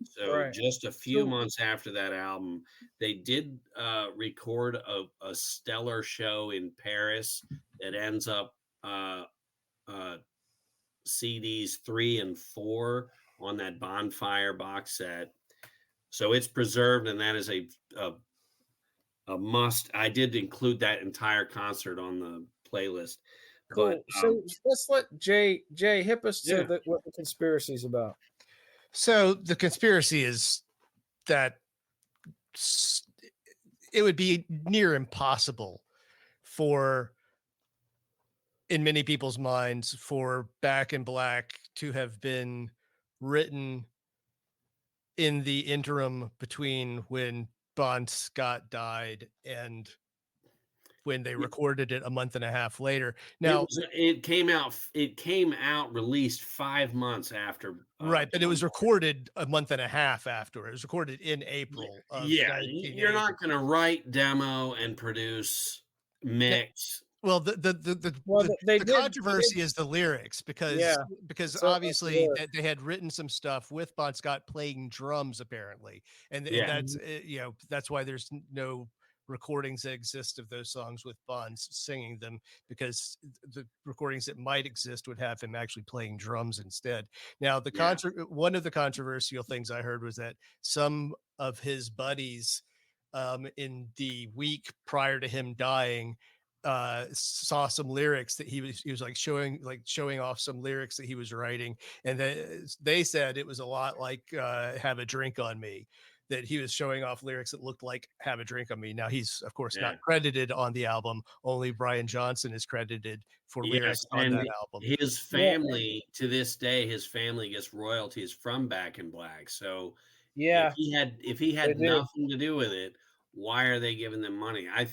So just a few months after that album, they did record a stellar show in Paris that ends up CDs 3 and 4 on that Bonfire box set. So it's preserved, and that is a must. I did include that entire concert on the playlist. Cool. But, so let's let Jay hip us to what the conspiracy is about. So the conspiracy is that it would be near impossible in many people's minds, for Back in Black to have been written in the interim between when Bon Scott died and when they recorded it a month and a half later. Now it came out released 5 months after. Right. But it was recorded a month and a half after. It was recorded in April. You're not going to write, demo, and produce, mix. Well, the controversy is the lyrics, because obviously they had written some stuff with Bon Scott playing drums, apparently, and that's that's why there's no recordings that exist of those songs with Bon singing them, because the recordings that might exist would have him actually playing drums instead. Now, one of the controversial things I heard was that some of his buddies in the week prior to him dying saw some lyrics that he was like showing off some lyrics that he was writing, and they said it was a lot like Have a Drink on Me, that he was showing off lyrics that looked like Have a Drink on Me. Now, he's of course not credited on the album. Only Brian Johnson is credited for lyrics on that album. His family, to this day, his family gets royalties from Back in Black. So if he had nothing to do with it, why are they giving them money? I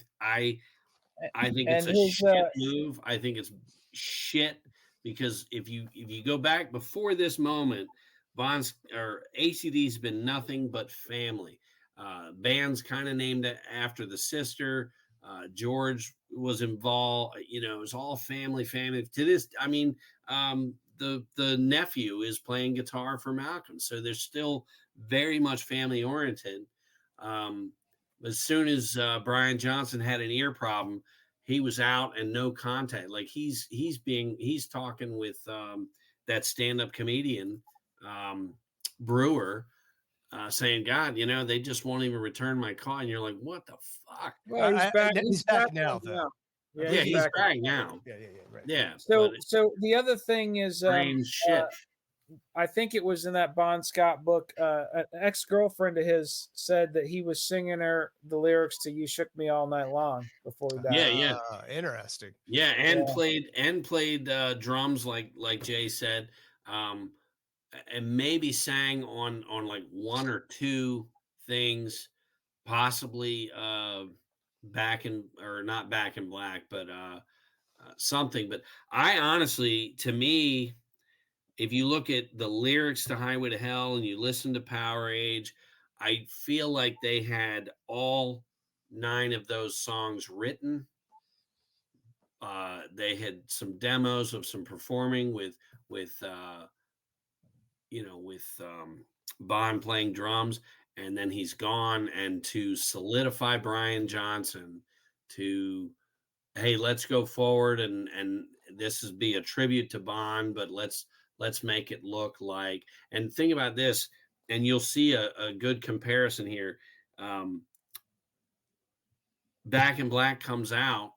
think it's a shit move. I think it's shit, because if you go back before this moment, ACD's been nothing but family. Band's kind of named after the sister. George was involved. It was all family. To this, I mean, the nephew is playing guitar for Malcolm, so they're still very much family oriented. As soon as Brian Johnson had an ear problem, he was out and no contact. Like he's talking with that stand-up comedian Brewer, saying, God, they just won't even return my call. And you're like, what the fuck? Well, he's back now, though. Yeah, he's back now. Yeah, right. Yeah. So the other thing is, shit. I think it was in that Bon Scott book. An ex-girlfriend of his said that he was singing her the lyrics to "You Shook Me All Night Long" before he died. Yeah. Interesting. Yeah, and played drums like Jay said, and maybe sang on like one or two things, possibly not Back in Black, but something. But I honestly, to me, if you look at the lyrics to Highway to Hell and you listen to Power Age, I feel like they had all 9 of those songs written. They had some demos of some performing with Bon playing drums, and then he's gone. And to solidify Brian Johnson to, hey, let's go forward, and this is be a tribute to Bon, but let's make it look like, and think about this, and you'll see a good comparison here. Back in Black comes out.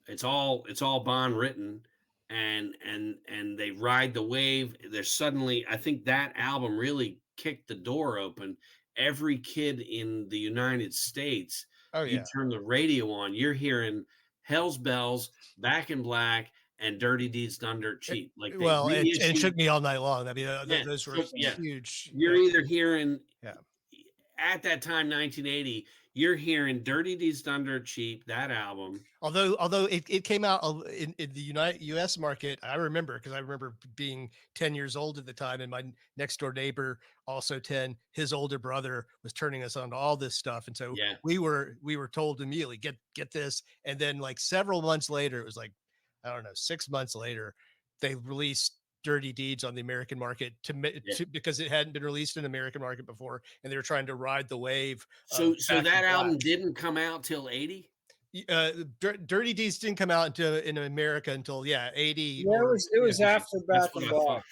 It's all Bon written, and they ride the wave. There's suddenly, I think that album really kicked the door open. Every kid in the United States, you turn the radio on, you're hearing Hell's Bells, Back in Black, and Dirty Deeds Done Dirt Cheap. Like, and Shook Me All Night Long. I mean, those were huge. You're either hearing at that time, 1980, you're hearing Dirty Deeds Done Dirt Cheap, that album. Although it came out in the U.S. market, I remember being 10 years old at the time, and my next door neighbor, also 10, his older brother was turning us on to all this stuff, and so we were told immediately, get this, and then like several months later, it was like, I don't know, 6 months later, they released Dirty Deeds on the American market because it hadn't been released in the American market before, and they were trying to ride the wave. So that album didn't come out till 80. Dirty Deeds didn't come out in America until 80. Yeah, it was after Back in Black.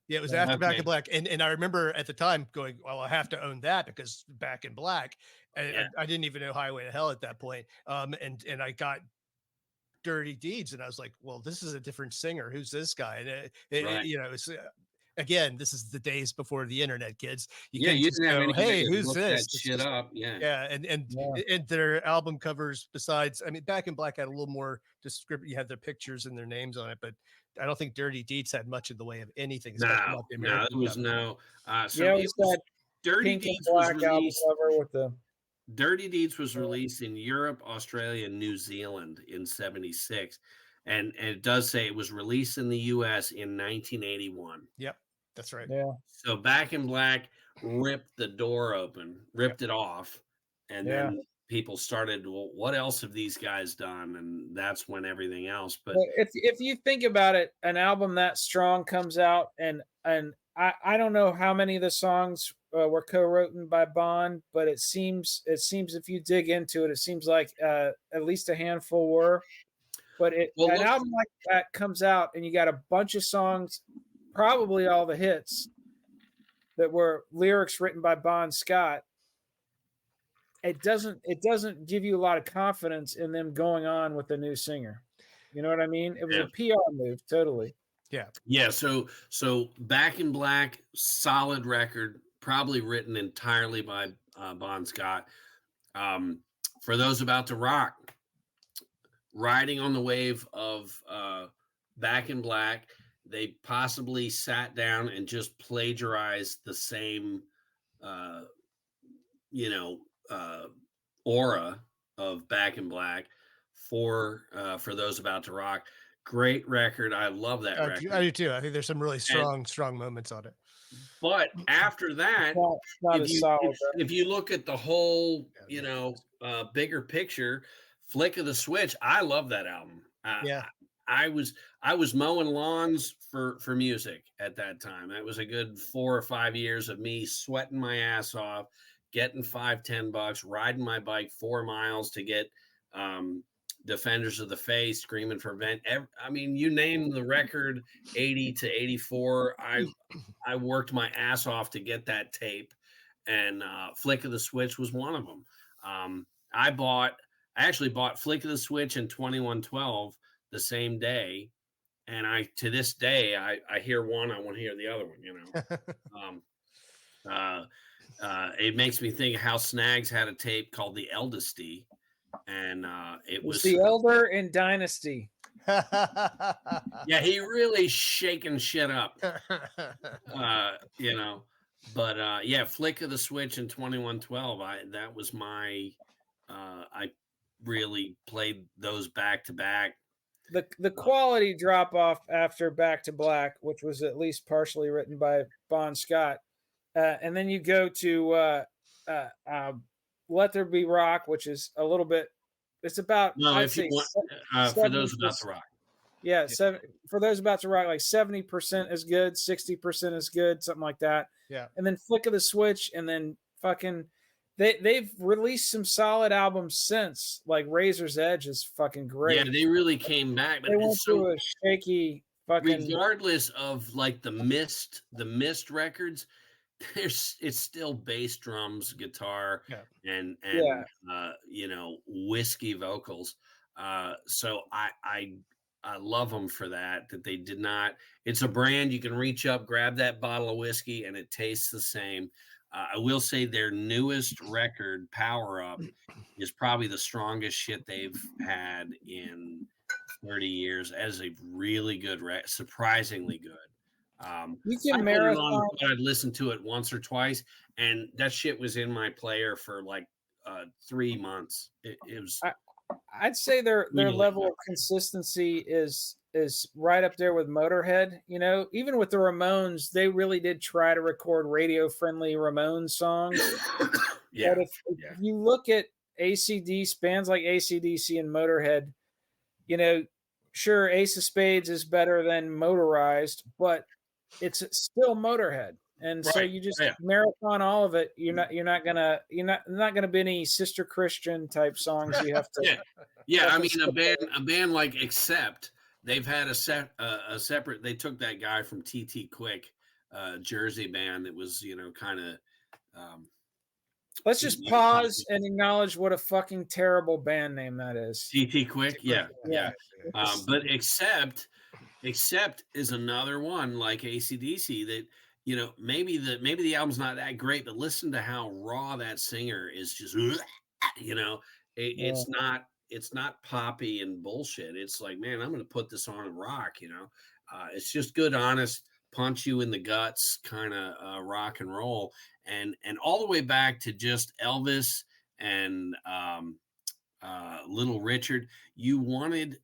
It was after Back in Black, and I remember at the time going, well, I have to own that because Back in Black. And I didn't even know Highway to Hell at that point. And I got Dirty Deeds, and I was like, well, this is a different singer. Who's this guy? And it's again, this is the days before the internet, kids. You didn't have any. Hey, who's this? Shit up. And their album covers, besides, I mean, Back in Black had a little more descriptive. You had their pictures and their names on it, but I don't think Dirty Deeds had much in the way of anything. No, it was no. It was Dirty Deeds was released. Cover with the Dirty Deeds was released in Europe, Australia, and New Zealand in '76, and it does say it was released in the U.S. in 1981. Yep. That's right. Yeah. So Back in Black ripped the door open, ripped it off, and then people started, well, what else have these guys done? And that's when everything else. But if you think about it, an album that strong comes out, and I don't know how many of the songs were co-written by Bond, but it seems if you dig into it, it seems like at least a handful were. But an album like that comes out, and you got a bunch of songs, probably all the hits, that were lyrics written by Bon Scott. It doesn't give you a lot of confidence in them going on with the new singer. You know what I mean? It was a PR move, totally. Yeah. So Back in Black, solid record, probably written entirely by Bon Scott. For Those About to Rock, riding on the wave of Back in Black, they possibly sat down and just plagiarized the same, aura of Back in Black for Those About to Rock. Great record. I love that record. I do too. I think there's some really strong moments on it. But after that, if you look at the whole, bigger picture, Flick of the Switch, I love that album. I was mowing lawns for music at that time. That was a good 4 or 5 years of me sweating my ass off, getting $5-10, riding my bike 4 miles to get Defenders of the Faith, Screaming for Vent. I mean, you name the record, 80 to 84. I worked my ass off to get that tape, and Flick of the Switch was one of them. I actually bought Flick of the Switch and 2112 the same day, and to this day I hear one, I want to hear the other one. It makes me think how Snags had a tape called The Eldesty, and it was The Elder in Dynasty. Yeah, he really shaking shit up. But Flick of the Switch and 2112, that was my I really played those back to back. The quality drop off after Back to Black, which was at least partially written by Bon Scott, and then you go to Let There Be Rock, which is a little bit. It's about For Those About to Rock. Yeah, For Those About to Rock, like 70% is good, 60% is good, something like that. Yeah, and then Flick of the Switch, and then fucking. They've released some solid albums since, like Razor's Edge is fucking great. Yeah, they really came back. But they went through a shaky fucking. Regardless of like the Mist records, it's still bass, drums, guitar, and whiskey vocals. So I love them for that they did not. It's a brand you can reach up, grab that bottle of whiskey, and it tastes the same. I will say their newest record, Power Up, is probably the strongest shit they've had in 30 years. As a really good, surprisingly good. You can I put marathon. it on, but I'd listen to it once or twice, and that shit was in my player for like 3 months. It was. I'd say their level of consistency is right up there with Motorhead. You know, even with the Ramones, they really did try to record radio friendly Ramones songs. Yeah. But if you look at AC/DC, bands like AC/DC and Motorhead, you know, sure, Ace of Spades is better than Motorized, but it's still Motorhead. And so you just marathon all of it. You're not gonna be any Sister Christian type songs. You have to. I mean, a band like Accept, they've had a separate. They took that guy from TT Quick, Jersey band that was kind of. Let's just pause and acknowledge what a fucking terrible band name that is. TT Quick, yeah. But Accept is another one like AC/DC that. Maybe the album's not that great, but listen to how raw that singer is. Just, it's not poppy and bullshit. It's like, man, I'm going to put this on and rock. It's just good, honest, punch you in the guts kind of rock and roll, and all the way back to just Elvis and Little Richard. You wanted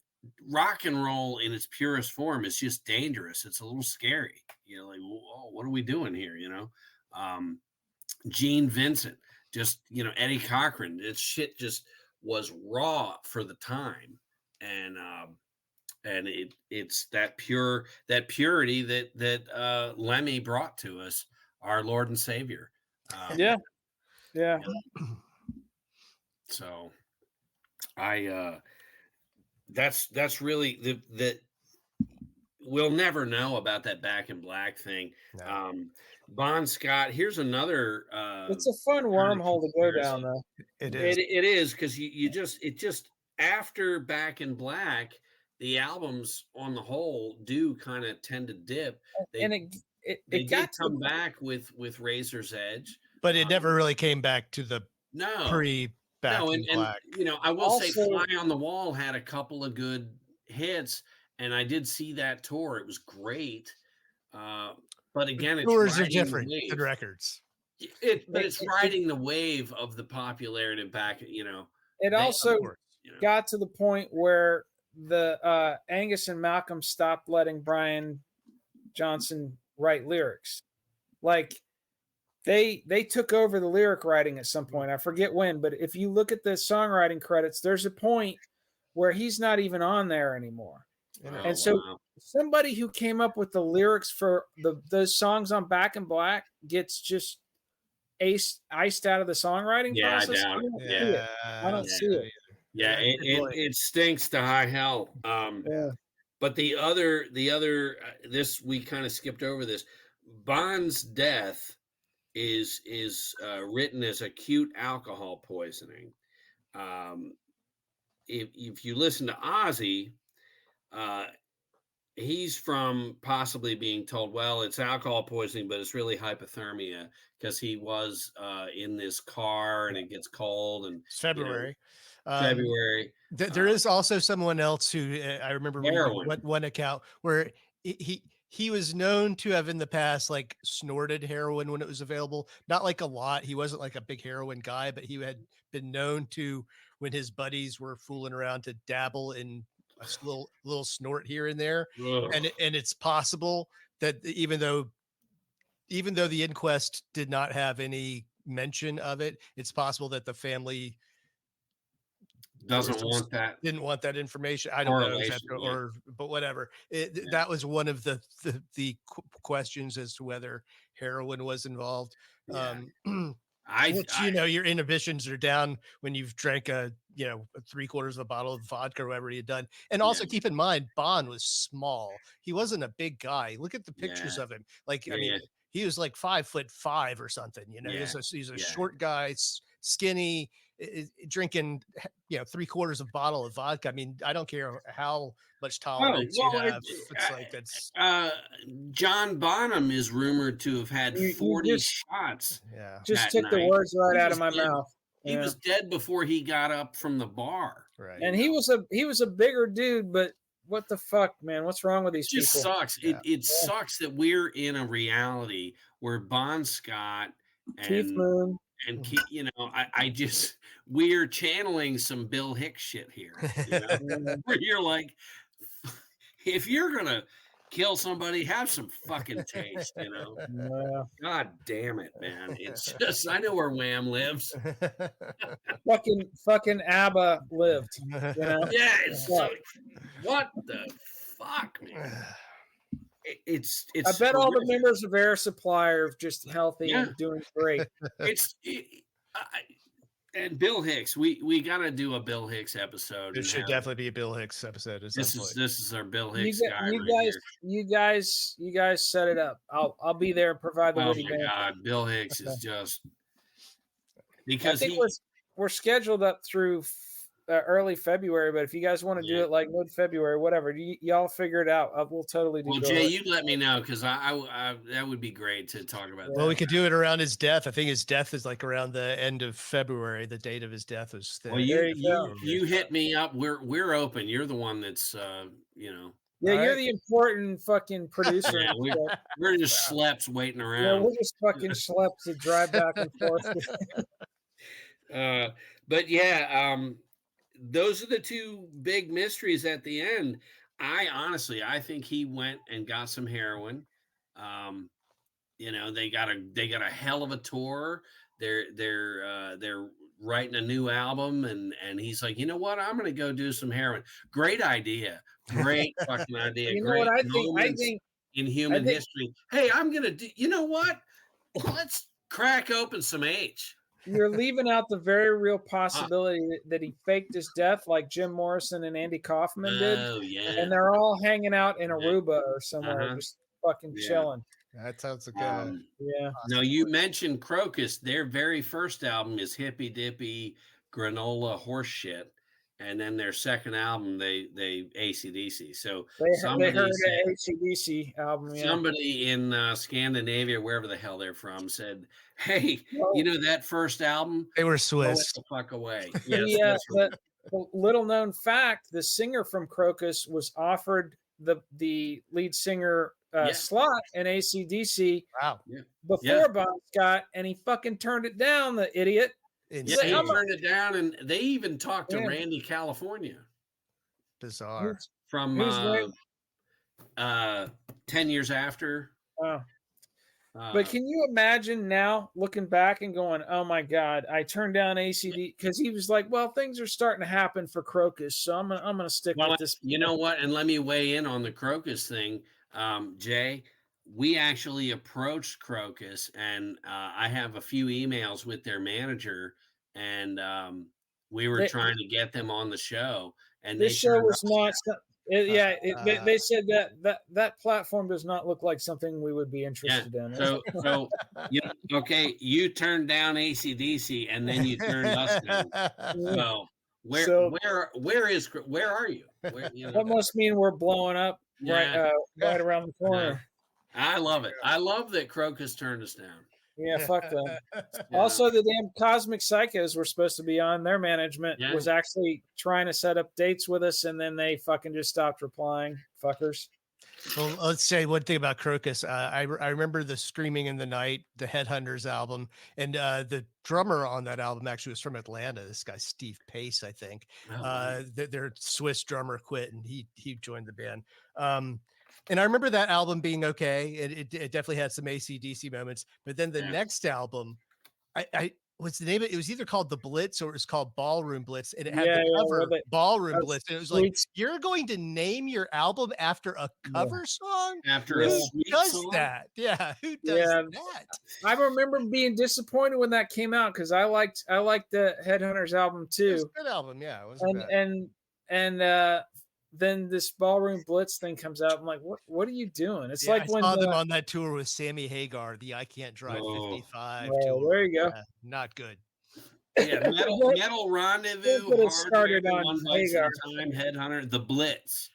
rock and roll in its purest form. Is just dangerous. It's a little scary. Like, whoa, what are we doing here? Gene Vincent, just Eddie Cochran. This shit just was raw for the time, and it's that purity that Lemmy brought to us, our Lord and Savior. Yeah. So, that's really the we'll never know about that Back in Black thing. No. Bon Scott, here's another. It's a fun wormhole to go down, though. It is because it just after Back in Black, the albums on the whole do kind of tend to dip. They did come back with Razor's Edge, but it never really came back to the Back in Black. I will say Fly on the Wall had a couple of good hits, and I did see that tour. It was great. But again, tours are different than records. But it's riding the wave of the popularity back, It also got to the point where the Angus and Malcolm stopped letting Brian Johnson write lyrics. Like they took over the lyric writing at some point. I forget when, but if you look at the songwriting credits, there's a point where he's not even on there anymore. And so somebody who came up with the lyrics for those songs on Back in Black gets just iced out of the songwriting process. I don't see it. Yeah, it stinks to high hell. But the other this we kind of skipped over this. Bond's death is written as acute alcohol poisoning. If you listen to Ozzy, he's from possibly being told, well, it's alcohol poisoning, but it's really hypothermia because he was in this car and it gets cold and it's February. There is also someone else who I remember one account where he was known to have in the past like snorted heroin when it was available. Not like a lot. He wasn't like a big heroin guy, but he had been known to, when his buddies were fooling around, to dabble in a little snort here and there. And it's possible that even though the inquest did not have any mention of it, it's possible that the family didn't want that information. I don't know, but whatever. That was one of the questions as to whether heroin was involved. Your inhibitions are down when you've drank 3/4 of a bottle of vodka or whatever he had done. And also keep in mind, Bond was small. He wasn't a big guy. Look at the pictures of him. He was like 5'5" or something. He's a short guy, skinny, drinking 3/4 of a bottle of vodka. I mean, I don't care how much tolerance you have. It's like that's John Bonham is rumored to have had 40 shots. Yeah, just took the words right out of my mouth. He was dead before he got up from the bar. Right, and he was a bigger dude, but what the fuck, man? What's wrong with these people? It just sucks. It sucks that we're in a reality where Bon Scott Keith Moon and you know, we're channeling some Bill Hicks shit here. You know? Where you're like, if you're gonna kill somebody, have some fucking taste, you know. Yeah. God damn it, man. It's just, I know where Wham lives. fucking ABBA lived. You know? Yeah, it's so, what the fuck, man. It's I bet all the members of Air Supply are just healthy and doing great. And Bill Hicks, we got to do a Bill Hicks episode. There should definitely be a Bill Hicks episode. This is our Bill Hicks guy. You guys set it up. I'll be there and provide the witty banter. God, Bill Hicks is just because I think we're scheduled up through early February, but if you guys want to do it like mid-February, whatever, y'all figure it out. We'll totally do. Well, Jay, you let me know because I that would be great to talk about. Well, we could do it around his death. I think his death is like around the end of February. The date of his death was. Well, you hit me up. We're open. You're the one that's you know. Yeah, you're the important fucking producer. Yeah, we're just schleps waiting around. Yeah, we're just fucking schleps to drive back and forth. But yeah, those are the two big mysteries at the end. I think he went and got some heroin. You know, they got a hell of a tour. They're writing a new album, and he's like, you know what? I'm gonna go do some heroin. Great idea. Great fucking idea. You know Great what I think in human history. Hey, I'm gonna do. You know what? Let's crack open some H. You're leaving out the very real possibility that he faked his death like Jim Morrison and Andy Kaufman did. Oh, yeah. And they're all hanging out in Aruba or somewhere, just fucking chilling. That sounds good. Yeah. Now, you mentioned Crocus. Their very first album is Hippy Dippy Granola Horse Shit. And then their second album, they AC/DC. So they heard an AC/DC album. Yeah. Somebody in Scandinavia, wherever the hell they're from, said, "Hey, you know that first album? They were Swiss. Go the fuck away." Yeah, but little known fact: the singer from Crocus was offered the lead singer slot in AC/DC. Wow. Before Bon Scott, and he fucking turned it down. The idiot. Yeah, he turned it down, and they even talked to Randy California. Bizarre. From 10 years after. But can you imagine now looking back and going, "Oh my God, I turned down ACD," because he was like, "Well, things are starting to happen for Crocus, so I'm gonna stick with this." You know what? And let me weigh in on the Crocus thing, Jay. We actually approached Crocus, and I have a few emails with their manager, and we were trying to get them on the show. And this show was not. They said that platform does not look like something we would be interested in. So okay, you turned down AC/DC, and then you turned us down. So where are you? That must mean we're blowing up right around the corner. I love it. I love that Crocus turned us down. Yeah, fuck them. Also, the damn Cosmic Psychos were supposed to be on. Their management was actually trying to set up dates with us, and then they fucking just stopped replying. Fuckers. Well, let's say one thing about Crocus. I remember the Screaming in the Night, the Headhunters album, and the drummer on that album actually was from Atlanta. This guy, Steve Pace, I think. Their Swiss drummer quit, and he joined the band. And I remember that album being okay. It definitely had some AC/DC moments. But then the next album, what's the name of it? It was either called The Blitz or it was called Ballroom Blitz. And it had the cover Ballroom Blitz. And it was like, you're going to name your album after a cover song? After who does song? That? Yeah, who does that? I remember being disappointed when that came out because I liked the Headhunters album too. It was a good album, yeah. It wasn't bad. And then this Ballroom Blitz thing comes out. I'm like, what are you doing? It's like I saw them on that tour with Sammy Hagar, the I Can't Drive 55 tour. There you go. Not good. Yeah, Metal Rendezvous, started on Hagar. Time, Headhunter, The Blitz.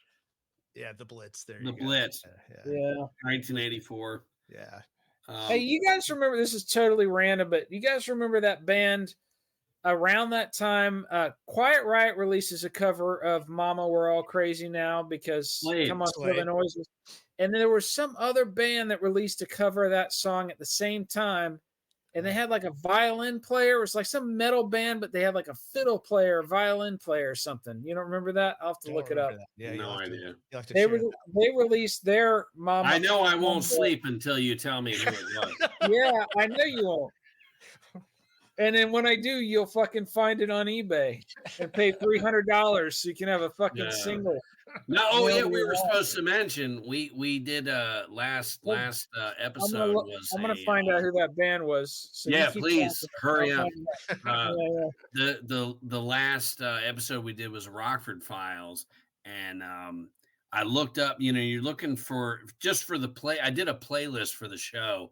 Yeah, The Blitz. The Blitz. Yeah. 1984. Yeah. Hey, you guys remember? This is totally random, but you guys remember that band? around that time, Quiet Riot releases a cover of "Mama, We're All Crazy Now" because come on, feel the noises. And then there was some other band that released a cover of that song at the same time, and they had like a violin player. It was like some metal band, but they had like a fiddle player, violin player, or something. You don't remember that? I'll have to look it up. Yeah, no idea. They released their "Mama." I know I won't sleep until you tell me who it was. Yeah, I know you won't. And then when I do, you'll fucking find it on eBay and pay $300 so you can have a fucking single. No, oh yeah, we were supposed to mention we did last episode I'm gonna find out who that band was. So yeah, please hurry up. The last episode we did was Rockford Files, and I looked up. You're looking for just for the play. I did a playlist for the show.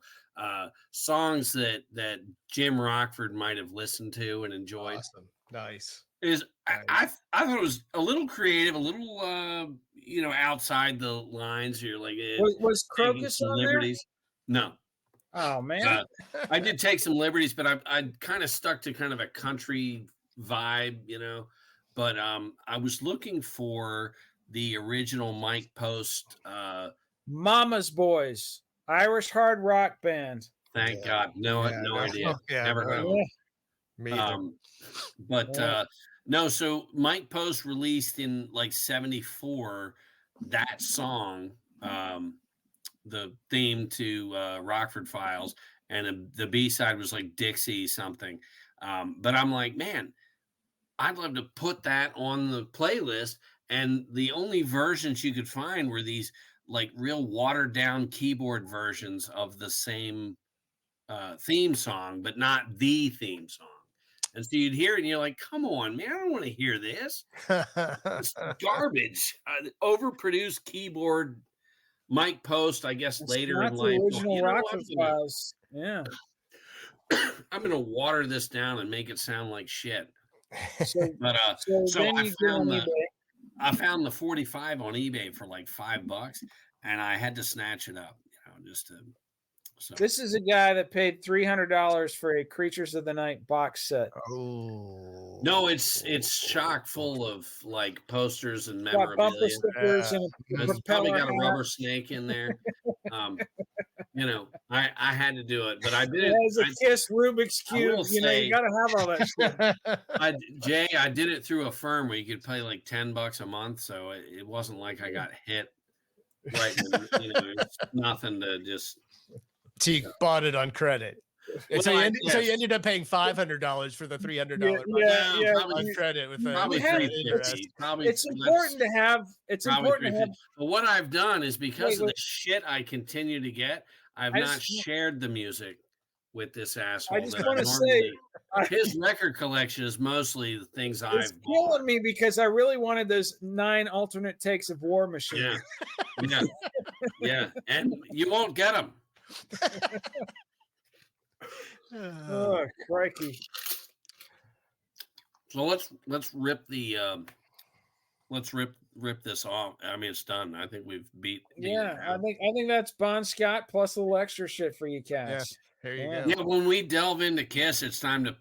Songs that Jim Rockford might have listened to and enjoyed. Awesome. Nice. I thought it was a little creative, a little outside the lines here. Like was Crocus on liberties? There? No. Oh man, I did take some liberties, but I kind of stuck to kind of a country vibe, But I was looking for the original Mike Post, Mama's Boys. Irish hard rock band. Thank God. No idea. Never heard of them. Me either. But no, so Mike Post released in like 74 that song, the theme to Rockford Files, and the B-side was like Dixie something. But I'm like, man, I'd love to put that on the playlist. And the only versions you could find were these like real watered down keyboard versions of the same theme song, but not the theme song. And so you'd hear it and you're like, come on, man, I don't want to hear this. It's garbage. Overproduced keyboard. Mike Post, I guess, later in life. Original Rockford Files. Yeah. I'm going to water this down and make it sound like shit. So I found the 45 on eBay for like $5, and I had to snatch it up, just to. So. This is a guy that paid $300 for a Creatures of the Night box set. Oh no, it's chock full of like posters and memorabilia. It's probably got a rubber snake in there. I had to do it, but I did it. It has a Kiss Rubik's Cube. You got to have all that stuff. Jay, I did it through a firm where you could pay like $10 a month, so it wasn't like I got hit. Right, it's nothing to just. So you bought it on credit. So you ended up paying $500 for the $300 on credit with probably $350. It's important to have. It's important to have. But what I've done is because of the shit I continue to get, I've not shared the music with this asshole. I just want to say, his record collection is mostly the things I've bought. It's killing me because I really wanted those 9 alternate takes of War Machine. Yeah, and you won't get them. Oh, crikey! So let's rip the rip this off. I mean, it's done. I think we've beat. I think that's Bon Scott plus a little extra shit for you cats. Yeah, there you go. Yeah, when we delve into Kiss, it's time to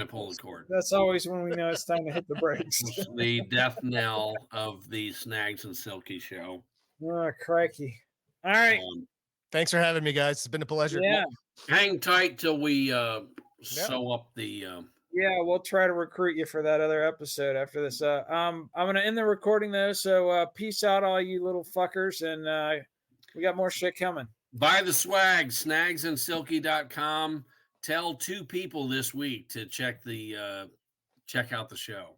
pull the cord. That's always when we know it's time to hit the brakes. The death knell of the Snags and Silky show. Oh, crikey! All right. Thanks for having me, guys. It's been a pleasure. Yeah. Hang tight till we sew up the. Yeah, we'll try to recruit you for that other episode after this. I'm gonna end the recording though, so peace out, all you little fuckers, and we got more shit coming. Buy the swag, snagsandsilky.com. Tell 2 people this week to check out the show.